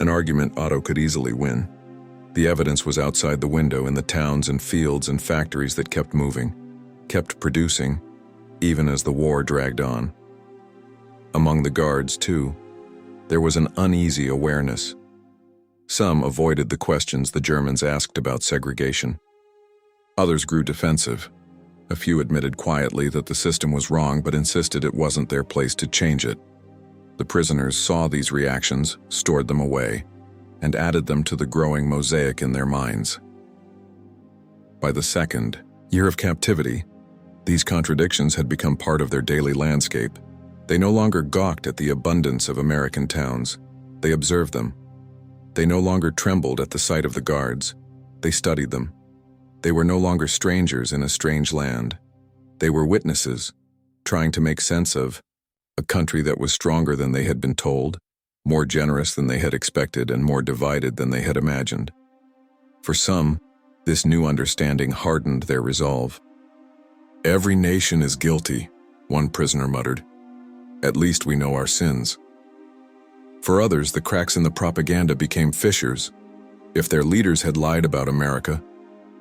an argument Otto could easily win. The evidence was outside the window in the towns and fields and factories that kept moving, kept producing, even as the war dragged on. Among the guards, too, there was an uneasy awareness. Some avoided the questions the Germans asked about segregation. Others grew defensive. A few admitted quietly that the system was wrong but insisted it wasn't their place to change it. The prisoners saw these reactions, stored them away, and added them to the growing mosaic in their minds. By the second year of captivity, these contradictions had become part of their daily landscape. They no longer gawked at the abundance of American towns. They observed them. They no longer trembled at the sight of the guards. They studied them. They were no longer strangers in a strange land. They were witnesses, trying to make sense of a country that was stronger than they had been told, more generous than they had expected, and more divided than they had imagined. For some, this new understanding hardened their resolve. "Every nation is guilty," one prisoner muttered. "At least we know our sins." For others, the cracks in the propaganda became fissures. If their leaders had lied about America,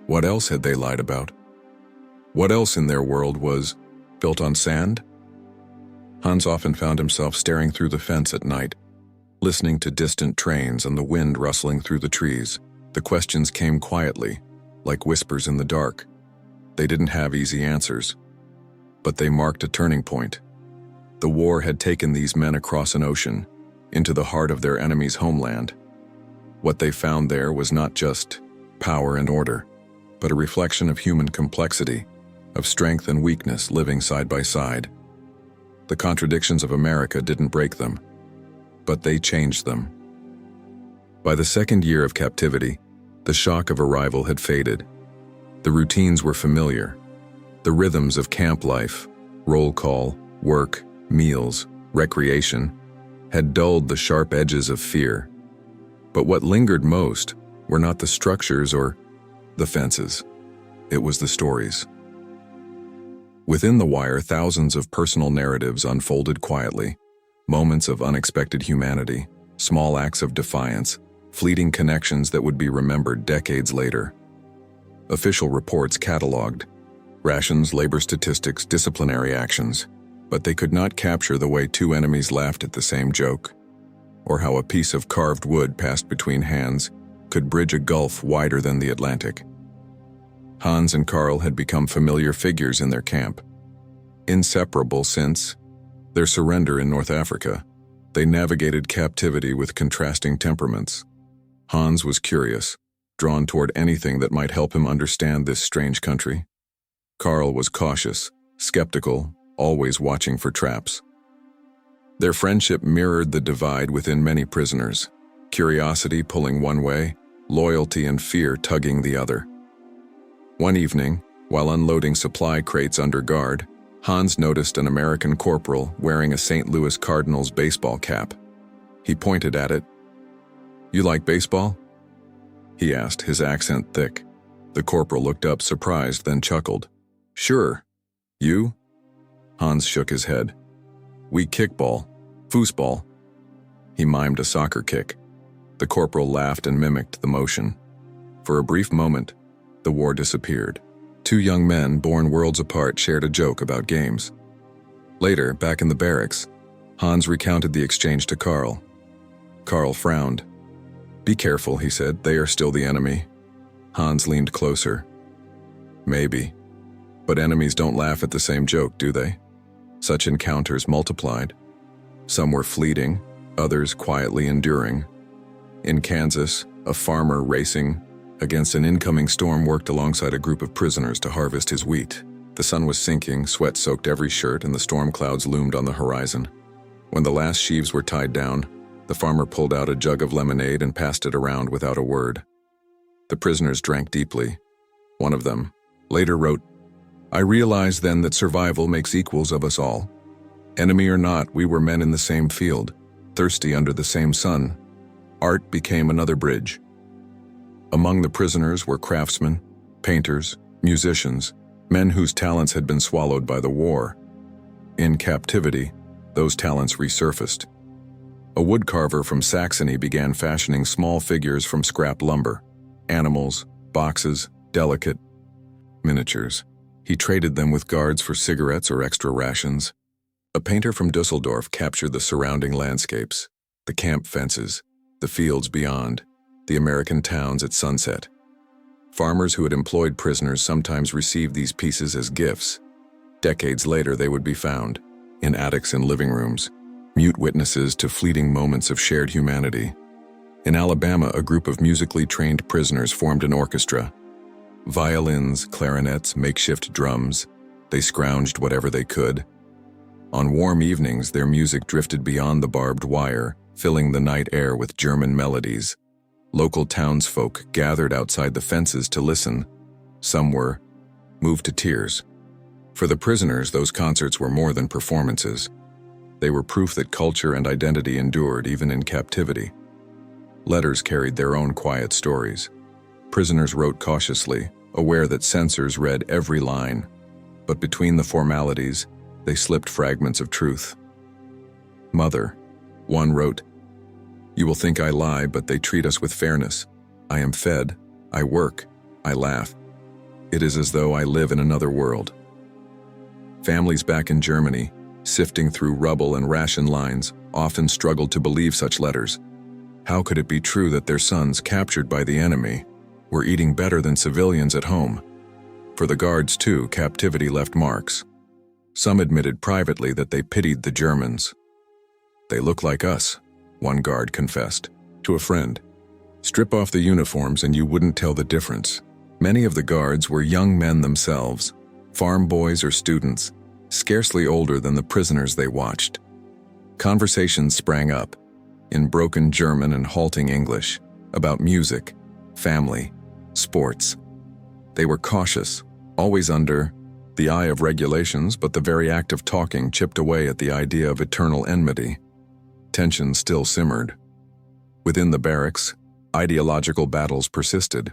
what else had they lied about? What else in their world was built on sand? Hans often found himself staring through the fence at night, listening to distant trains and the wind rustling through the trees. The questions came quietly, like whispers in the dark. They didn't have easy answers, but they marked a turning point. The war had taken these men across an ocean, into the heart of their enemy's homeland. What they found there was not just power and order, but a reflection of human complexity, of strength and weakness living side by side. The contradictions of America didn't break them, but they changed them. By the second year of captivity, the shock of arrival had faded. The routines were familiar. The rhythms of camp life, roll call, work, meals, recreation, had dulled the sharp edges of fear. But what lingered most were not the structures or the fences. It was the stories. Within the wire, thousands of personal narratives unfolded quietly, moments of unexpected humanity, small acts of defiance, fleeting connections that would be remembered decades later. Official reports cataloged rations, labor statistics, disciplinary actions, but they could not capture the way two enemies laughed at the same joke, or how a piece of carved wood passed between hands could bridge a gulf wider than the Atlantic. Hans and Karl had become familiar figures in their camp, inseparable since their surrender in North Africa. They navigated captivity with contrasting temperaments. Hans was curious, drawn toward anything that might help him understand this strange country. Karl was cautious, skeptical, always watching for traps. Their friendship mirrored the divide within many prisoners, curiosity pulling one way, loyalty and fear tugging the other. One evening, while unloading supply crates under guard, Hans noticed an American corporal wearing a St. Louis Cardinals baseball cap. He pointed at it. "You like baseball?" he asked, his accent thick. The corporal looked up, surprised, then chuckled. "Sure. You?" Hans shook his head. "We kickball. Foosball." He mimed a soccer kick. The corporal laughed and mimicked the motion. For a brief moment, the war disappeared. Two young men, born worlds apart, shared a joke about games. Later, back in the barracks, Hans recounted the exchange to Karl. Karl frowned. "Be careful," he said. "They are still the enemy." Hans leaned closer. "Maybe. But enemies don't laugh at the same joke, do they?" Such encounters multiplied. Some were fleeting, others quietly enduring. In Kansas, a farmer racing against an incoming storm worked alongside a group of prisoners to harvest his wheat. The sun was sinking, sweat soaked every shirt, and the storm clouds loomed on the horizon. When the last sheaves were tied down, the farmer pulled out a jug of lemonade and passed it around without a word. The prisoners drank deeply. One of them later wrote, "I realized then that survival makes equals of us all. Enemy or not, we were men in the same field, thirsty under the same sun. Art became another bridge." Among the prisoners were craftsmen, painters, musicians, men whose talents had been swallowed by the war. In captivity, those talents resurfaced. A woodcarver from Saxony began fashioning small figures from scrap lumber, animals, boxes, delicate miniatures. He traded them with guards for cigarettes or extra rations. A painter from Dusseldorf captured the surrounding landscapes, the camp fences, the fields beyond, the American towns at sunset. Farmers who had employed prisoners sometimes received these pieces as gifts. Decades later, they would be found in attics and living rooms, mute witnesses to fleeting moments of shared humanity. In Alabama, a group of musically trained prisoners formed an orchestra. Violins, clarinets, makeshift drums, they scrounged whatever they could. On warm evenings, their music drifted beyond the barbed wire, filling the night air with German melodies. Local townsfolk gathered outside the fences to listen. Some were moved to tears. For the prisoners, those concerts were more than performances. They were proof that culture and identity endured even in captivity. Letters carried their own quiet stories. Prisoners wrote cautiously, aware that censors read every line. But between the formalities, they slipped fragments of truth. "Mother," one wrote, "you will think I lie, but they treat us with fairness. I am fed, I work, I laugh. It is as though I live in another world." Families back in Germany, sifting through rubble and ration lines, often struggled to believe such letters. How could it be true that their sons, captured by the enemy, were eating better than civilians at home? For the guards, too, captivity left marks. Some admitted privately that they pitied the Germans. "They look like us," one guard confessed to a friend. "Strip off the uniforms and you wouldn't tell the difference." Many of the guards were young men themselves, farm boys or students, scarcely older than the prisoners they watched. Conversations sprang up, in broken German and halting English, about music, family, sports. They were cautious, always under the eye of regulations, but the very act of talking chipped away at the idea of eternal enmity. Tension still simmered. Within the barracks, Ideological battles persisted.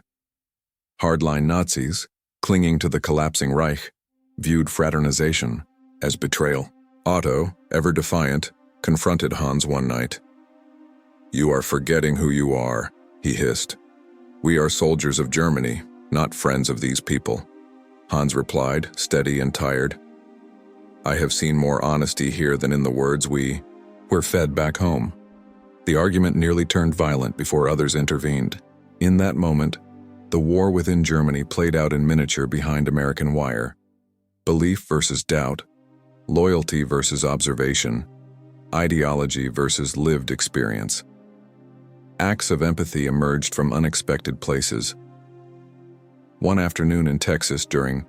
Hardline Nazis, clinging to the collapsing Reich, viewed fraternization as betrayal. Otto, ever defiant, confronted Hans one night. "You are forgetting who you are," he hissed. "We are soldiers of Germany, not friends of these people." Hans replied, steady and tired. "I have seen more honesty here than in the words we were fed back home." The argument nearly turned violent before others intervened. In that moment, the war within Germany played out in miniature behind American wire. Belief versus doubt, loyalty versus observation, ideology versus lived experience. Acts of empathy emerged from unexpected places. One afternoon in Texas during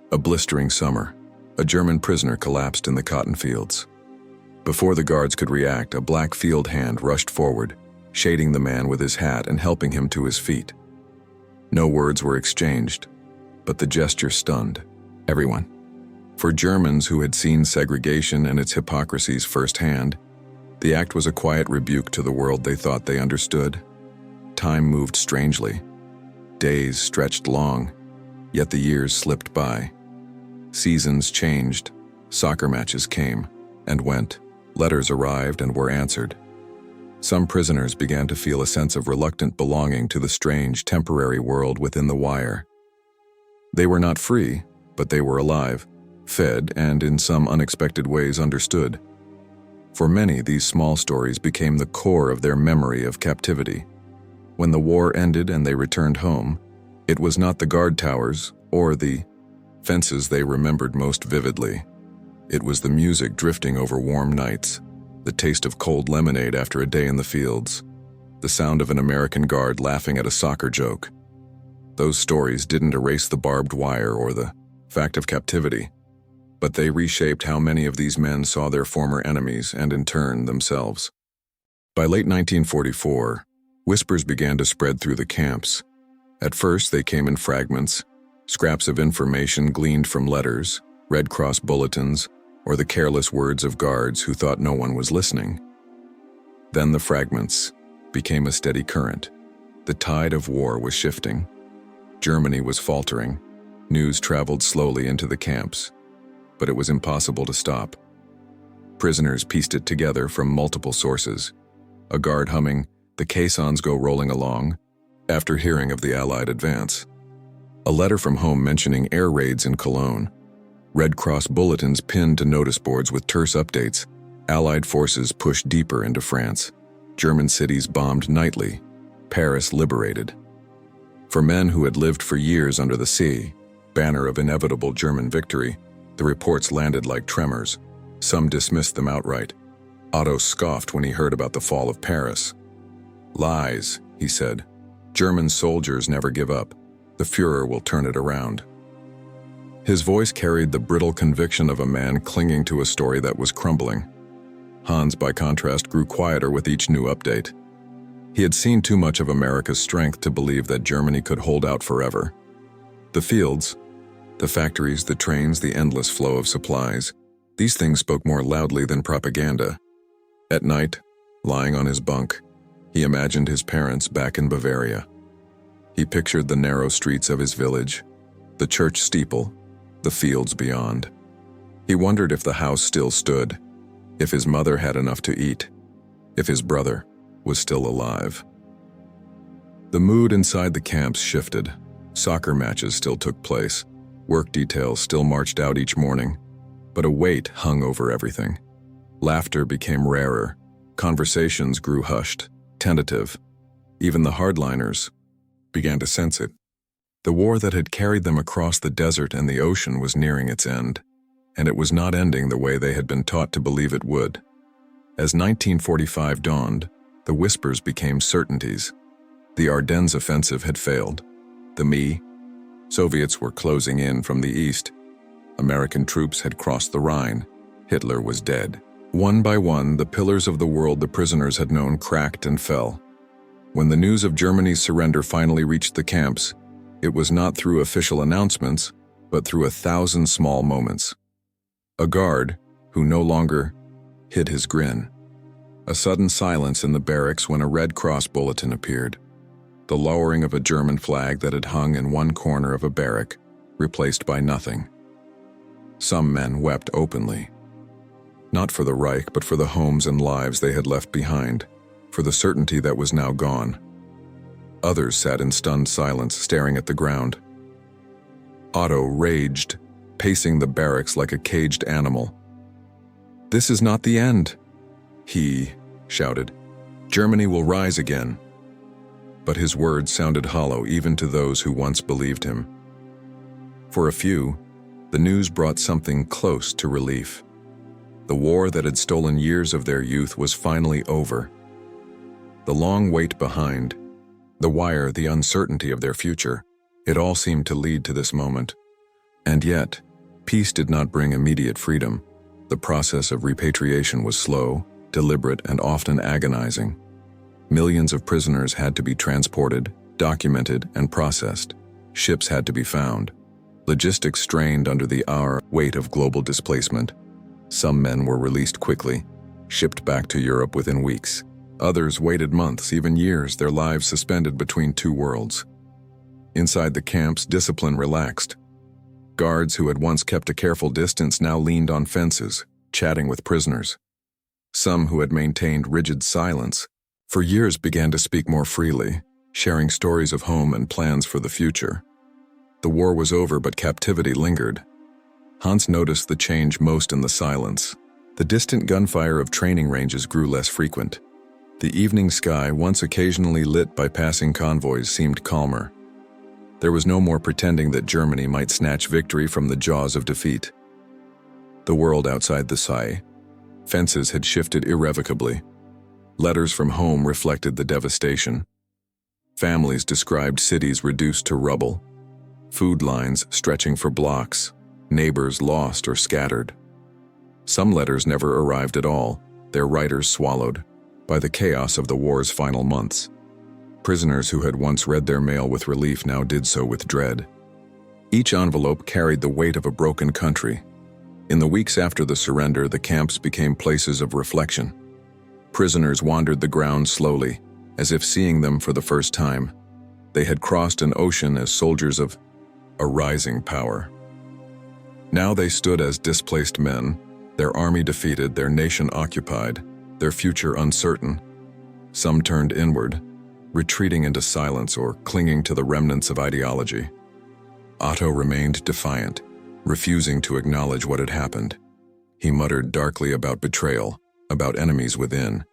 a blistering summer, a German prisoner collapsed in the cotton fields. Before the guards could react, a black field hand rushed forward, shading the man with his hat and helping him to his feet. No words were exchanged, but the gesture stunned everyone. For Germans who had seen segregation and its hypocrisies firsthand, the act was a quiet rebuke to the world they thought they understood. Time moved strangely. Days stretched long, yet the years slipped by. Seasons changed, soccer matches came and went, letters arrived and were answered. Some prisoners began to feel a sense of reluctant belonging to the strange, temporary world within the wire. They were not free, but they were alive, fed, and in some unexpected ways understood. For many, these small stories became the core of their memory of captivity. When the war ended and they returned home, it was not the guard towers or the fences they remembered most vividly. It was the music drifting over warm nights, the taste of cold lemonade after a day in the fields, the sound of an American guard laughing at a soccer joke. Those stories didn't erase the barbed wire or the fact of captivity, but they reshaped how many of these men saw their former enemies and in turn themselves. By late 1944, whispers began to spread through the camps. At first they came in fragments, scraps of information gleaned from letters, Red Cross bulletins, or the careless words of guards who thought no one was listening. Then the fragments became a steady current. The tide of war was shifting. Germany was faltering. News traveled slowly into the camps, but it was impossible to stop. Prisoners pieced it together from multiple sources. A guard humming, "The caissons go rolling along," after hearing of the Allied advance. A letter from home mentioning air raids in Cologne. Red Cross bulletins pinned to notice boards with terse updates. Allied forces pushed deeper into France. German cities bombed nightly. Paris liberated. For men who had lived for years under the sea, banner of inevitable German victory, the reports landed like tremors. Some dismissed them outright. Otto scoffed when he heard about the fall of Paris. "Lies," he said. "German soldiers never give up. The Führer will turn it around." His voice carried the brittle conviction of a man clinging to a story that was crumbling. Hans, by contrast, grew quieter with each new update. He had seen too much of America's strength to believe that Germany could hold out forever. The fields, the factories, the trains, the endless flow of supplies, these things spoke more loudly than propaganda. At night, lying on his bunk, he imagined his parents back in Bavaria. He pictured the narrow streets of his village, the church steeple, the fields beyond. He wondered if the house still stood, if his mother had enough to eat, if his brother was still alive. The mood inside the camps shifted. Soccer matches still took place. Work details still marched out each morning, but a weight hung over everything. Laughter became rarer. Conversations grew hushed, tentative. Even the hardliners began to sense it. The war that had carried them across the desert and the ocean was nearing its end, and it was not ending the way they had been taught to believe it would. As 1945 dawned, the whispers became certainties. The Ardennes offensive had failed. The Soviets were closing in from the east. American troops had crossed the Rhine. Hitler was dead. One by one, the pillars of the world the prisoners had known cracked and fell. When the news of Germany's surrender finally reached the camps, it was not through official announcements, but through 1,000 small moments. A guard, who no longer hid his grin. A sudden silence in the barracks when a Red Cross bulletin appeared. the lowering of a German flag that had hung in one corner of a barrack, replaced by nothing. Some men wept openly. Not for the Reich, but for the homes and lives they had left behind, for the certainty that was now gone. Others sat in stunned silence, staring at the ground. Otto raged, pacing the barracks like a caged animal. "This is not the end," he shouted. "Germany will rise again." But his words sounded hollow even to those who once believed him. For a few, the news brought something close to relief. The war that had stolen years of their youth was finally over. The long wait behind, the wire, the uncertainty of their future, it all seemed to lead to this moment. And yet, peace did not bring immediate freedom. The process of repatriation was slow, deliberate, and often agonizing. Millions of prisoners had to be transported, documented, and processed. Ships had to be found. Logistics strained under the hour weight of global displacement. Some men were released quickly, shipped back to Europe within weeks. Others waited months, even years, their lives suspended between two worlds. Inside the camps, discipline relaxed. Guards who had once kept a careful distance now leaned on fences, chatting with prisoners. Some who had maintained rigid silence for years began to speak more freely, sharing stories of home and plans for the future. The war was over, but captivity lingered. Hans noticed the change most in the silence. The distant gunfire of training ranges grew less frequent. The evening sky, once occasionally lit by passing convoys, seemed calmer. There was no more pretending that Germany might snatch victory from the jaws of defeat. The world outside the Sai fences had shifted irrevocably. Letters from home reflected the devastation. Families described cities reduced to rubble, food lines stretching for blocks, neighbors lost or scattered. Some letters never arrived at all, their writers swallowed by the chaos of the war's final months. Prisoners who had once read their mail with relief now did so with dread. Each envelope carried the weight of a broken country. In the weeks after the surrender, the camps became places of reflection. Prisoners wandered the ground slowly, as if seeing them for the first time. They had crossed an ocean as soldiers of a rising power. Now they stood as displaced men, their army defeated, their nation occupied, their future uncertain. Some turned inward, retreating into silence or clinging to the remnants of ideology. Otto remained defiant, refusing to acknowledge what had happened. He muttered darkly about betrayal, about enemies within.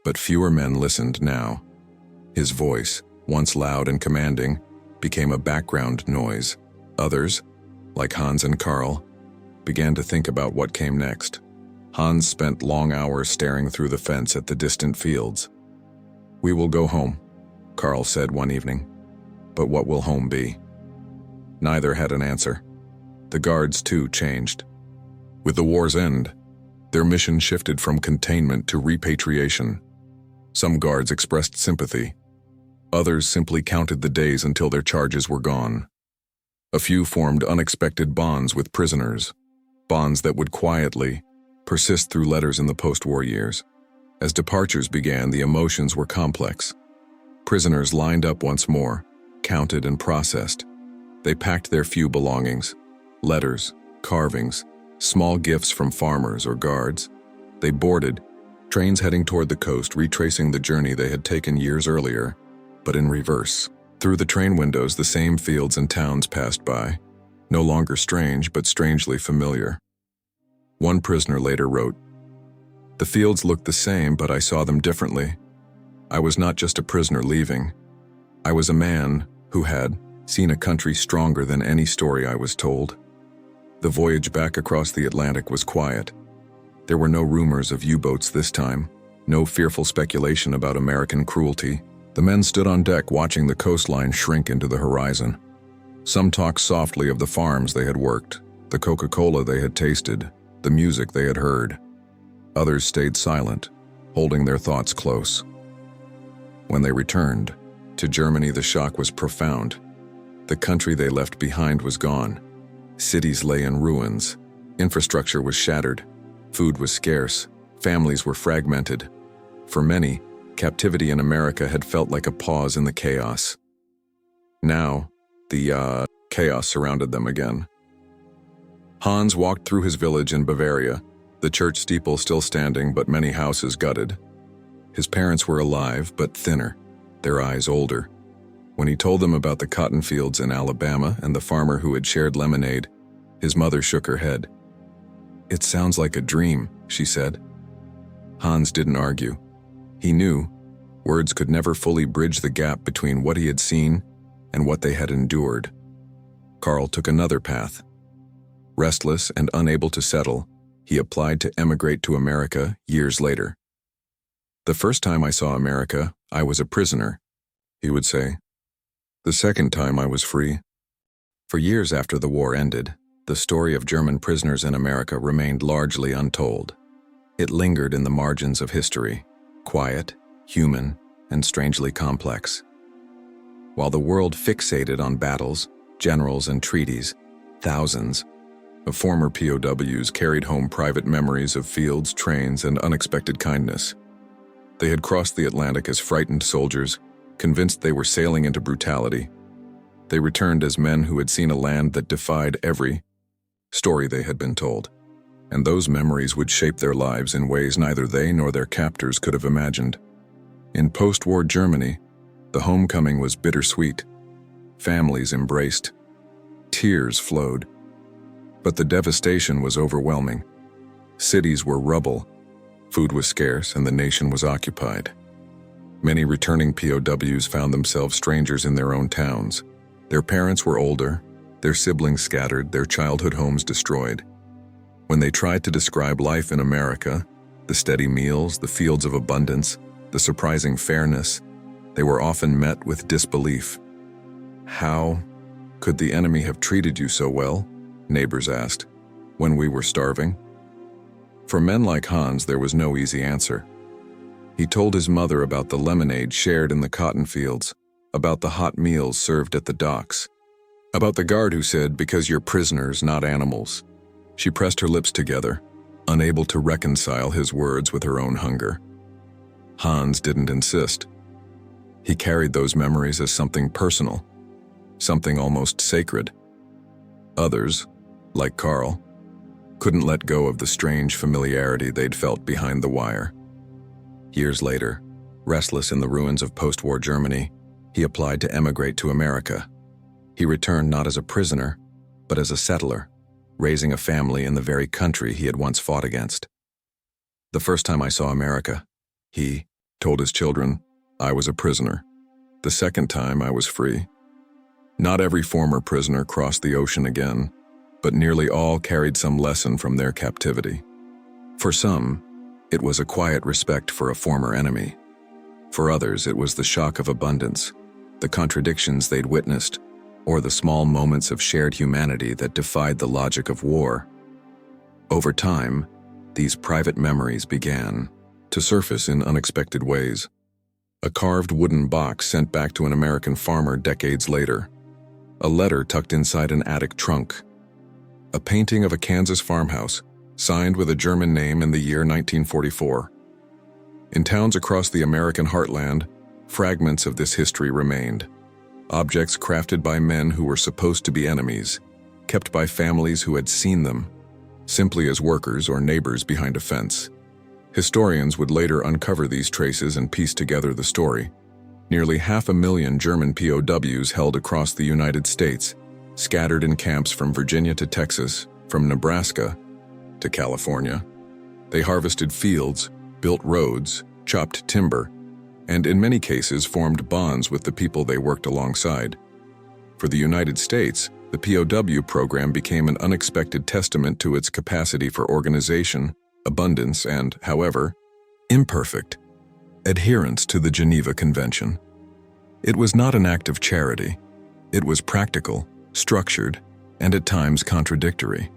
But fewer men listened now. His voice, once loud and commanding, became a background noise. Others, like Hans and Karl, began to think about what came next. Hans spent long hours staring through the fence at the distant fields. "We will go home," Karl said one evening. But what will home be? Neither had an answer. The guards, too, changed. With the war's end, their mission shifted from containment to repatriation. Some guards expressed sympathy. Others simply counted the days until their charges were gone. A few formed unexpected bonds with prisoners, bonds that would quietly persist through letters in the post-war years. As departures began, the emotions were complex. Prisoners lined up once more, counted and processed. They packed their few belongings, letters, carvings, small gifts from farmers or guards. They boarded, trains heading toward the coast, retracing the journey they had taken years earlier, but in reverse. Through the train windows, the same fields and towns passed by, no longer strange, but strangely familiar. One prisoner later wrote, "The fields looked the same, but I saw them differently. I was not just a prisoner leaving. I was a man who had seen a country stronger than any story I was told." The voyage back across the Atlantic was quiet. There were no rumors of U-boats this time, no fearful speculation about American cruelty. The men stood on deck watching the coastline shrink into the horizon. Some talked softly of the farms they had worked, the Coca-Cola they had tasted, the music they had heard. Others stayed silent, holding their thoughts close. When they returned to Germany, the shock was profound. The country they left behind was gone. Cities lay in ruins. Infrastructure was shattered. Food was scarce. Families were fragmented. For many, Captivity in America had felt like a pause in the chaos. Now, the chaos surrounded them again. Hans walked through his village in Bavaria, the church steeple still standing but many houses gutted. His parents were alive but thinner, their eyes older. When he told them about the cotton fields in Alabama and the farmer who had shared lemonade, his mother shook her head. "It sounds like a dream," she said. Hans didn't argue. He knew words could never fully bridge the gap between what he had seen and what they had endured. Karl took another path. Restless and unable to settle, he applied to emigrate to America years later. "The first time I saw America, I was a prisoner," he would say. "The second time I was free." For years after the war ended, the story of German prisoners in America remained largely untold. It lingered in the margins of history, quiet, human, and strangely complex. While the world fixated on battles, generals, and treaties, thousands of former POWs carried home private memories of fields, trains, and unexpected kindness. They had crossed the Atlantic as frightened soldiers, convinced they were sailing into brutality. They returned as men who had seen a land that defied every story they had been told, and those memories would shape their lives in ways neither they nor their captors could have imagined. In post-war Germany, the homecoming was bittersweet. Families embraced. Tears flowed. But the devastation was overwhelming. Cities were rubble. Food was scarce and the nation was occupied. Many returning POWs found themselves strangers in their own towns. Their parents were older, their siblings scattered, their childhood homes destroyed. When they tried to describe life in America, the steady meals, the fields of abundance, the surprising fairness, they were often met with disbelief. "How could the enemy have treated you so well?" neighbors asked, "when we were starving?" For men like Hans, there was no easy answer. He told his mother about the lemonade shared in the cotton fields, about the hot meals served at the docks, about the guard who said, "Because you're prisoners, not animals." She pressed her lips together, unable to reconcile his words with her own hunger. Hans didn't insist. He carried those memories as something personal, something almost sacred. Others, like Karl, couldn't let go of the strange familiarity they'd felt behind the wire. Years later, restless in the ruins of post-war Germany, he applied to emigrate to America. He returned not as a prisoner, but as a settler, raising a family in the very country he had once fought against. "The first time I saw America," he told his children, "I was a prisoner. The second time I was free." Not every former prisoner crossed the ocean again, but nearly all carried some lesson from their captivity. For some, it was a quiet respect for a former enemy. For others, it was the shock of abundance, the contradictions they'd witnessed, or the small moments of shared humanity that defied the logic of war. Over time, these private memories began to surface in unexpected ways. A carved wooden box sent back to an American farmer decades later. A letter tucked inside an attic trunk. A painting of a Kansas farmhouse, signed with a German name in the year 1944. In towns across the American heartland, fragments of this history remained. Objects crafted by men who were supposed to be enemies, kept by families who had seen them, simply as workers or neighbors behind a fence. Historians would later uncover these traces and piece together the story. Nearly 500,000 German POWs held across the United States, scattered in camps from Virginia to Texas, from Nebraska to California. They harvested fields, built roads, chopped timber, and in many cases formed bonds with the people they worked alongside. For the United States, the POW program became an unexpected testament to its capacity for organization, abundance, and, however, imperfect adherence to the Geneva Convention. It was not an act of charity. It was practical, structured, and at times contradictory.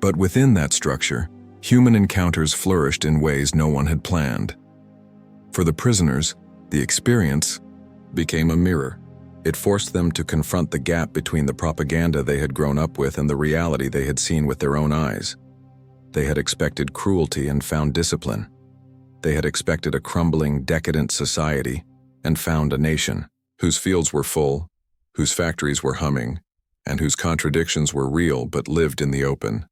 But within that structure, human encounters flourished in ways no one had planned. For the prisoners, the experience became a mirror. It forced them to confront the gap between the propaganda they had grown up with and the reality they had seen with their own eyes. They had expected cruelty and found discipline. They had expected a crumbling, decadent society and found a nation whose fields were full, whose factories were humming, and whose contradictions were real but lived in the open.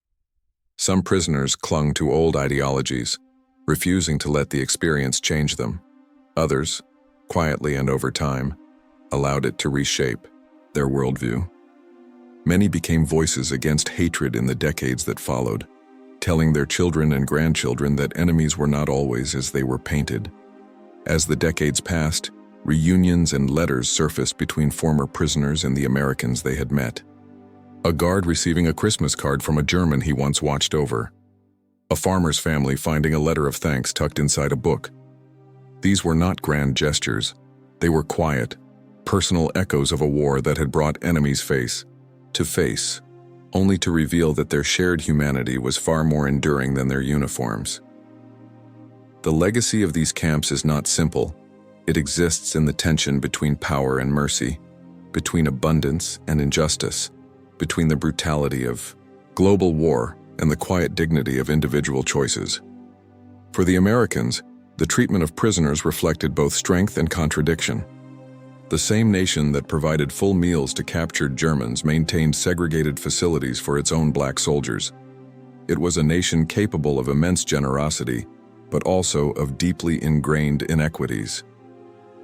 Some prisoners clung to old ideologies, refusing to let the experience change them. Others, quietly and over time, allowed it to reshape their worldview. Many became voices against hatred in the decades that followed, telling their children and grandchildren that enemies were not always as they were painted. As the decades passed, reunions and letters surfaced between former prisoners and the Americans they had met. A guard receiving a Christmas card from a German he once watched over. A farmer's family finding a letter of thanks tucked inside a book. These were not grand gestures. They were quiet, personal echoes of a war that had brought enemies face to face, only to reveal that their shared humanity was far more enduring than their uniforms. The legacy of these camps is not simple. It exists in the tension between power and mercy, between abundance and injustice, between the brutality of global war and the quiet dignity of individual choices. For the Americans, the treatment of prisoners reflected both strength and contradiction. The same nation that provided full meals to captured Germans maintained segregated facilities for its own black soldiers. It was a nation capable of immense generosity, but also of deeply ingrained inequities.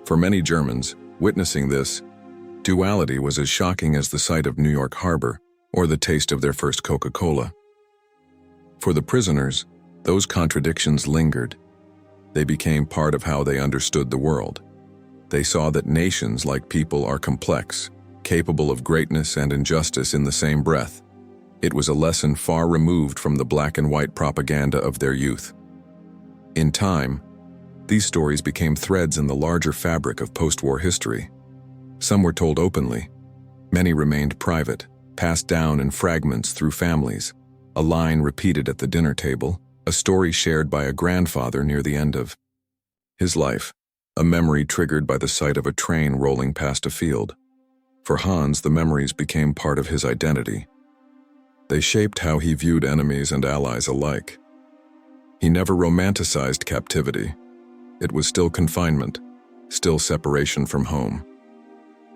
For many Germans, witnessing this duality was as shocking as the sight of New York Harbor or the taste of their first Coca-Cola. For the prisoners, those contradictions lingered. They became part of how they understood the world. They saw that nations, like people, are complex, capable of greatness and injustice in the same breath. It was a lesson far removed from the black and white propaganda of their youth. In time, these stories became threads in the larger fabric of post-war history. Some were told openly. Many remained private, passed down in fragments through families, a line repeated at the dinner table, a story shared by a grandfather near the end of his life, a memory triggered by the sight of a train rolling past a field. For Hans, the memories became part of his identity. They shaped how he viewed enemies and allies alike. He never romanticized captivity. It was still confinement, still separation from home.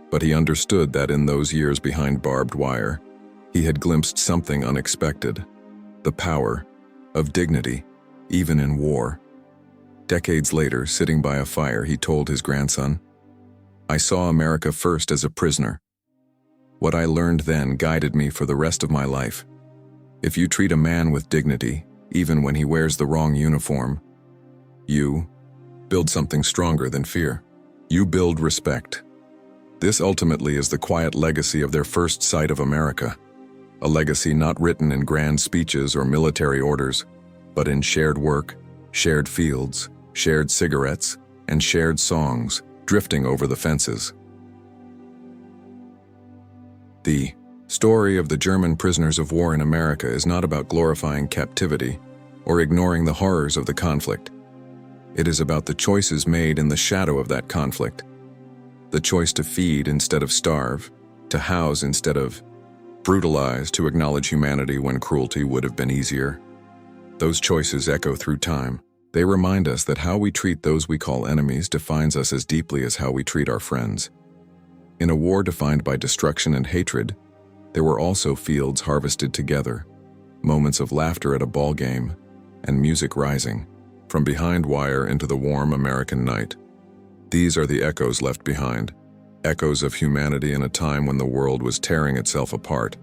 But he understood that in those years behind barbed wire, he had glimpsed something unexpected, the power of dignity, even in war. Decades later, sitting by a fire, he told his grandson, "I saw America first as a prisoner. What I learned then guided me for the rest of my life. If you treat a man with dignity, even when he wears the wrong uniform, you build something stronger than fear. You build respect." This ultimately is the quiet legacy of their first sight of America, a legacy not written in grand speeches or military orders, but in shared work, shared fields, shared cigarettes, and shared songs drifting over the fences. The story of the German prisoners of war in America is not about glorifying captivity or ignoring the horrors of the conflict. It is about the choices made in the shadow of that conflict. The choice to feed instead of starve, to house instead of brutalize, to acknowledge humanity when cruelty would have been easier. Those choices echo through time. They remind us that how we treat those we call enemies defines us as deeply as how we treat our friends. In a war defined by destruction and hatred, there were also fields harvested together, moments of laughter at a ball game, and music rising from behind wire into the warm American night. These are the echoes left behind, echoes of humanity in a time when the world was tearing itself apart.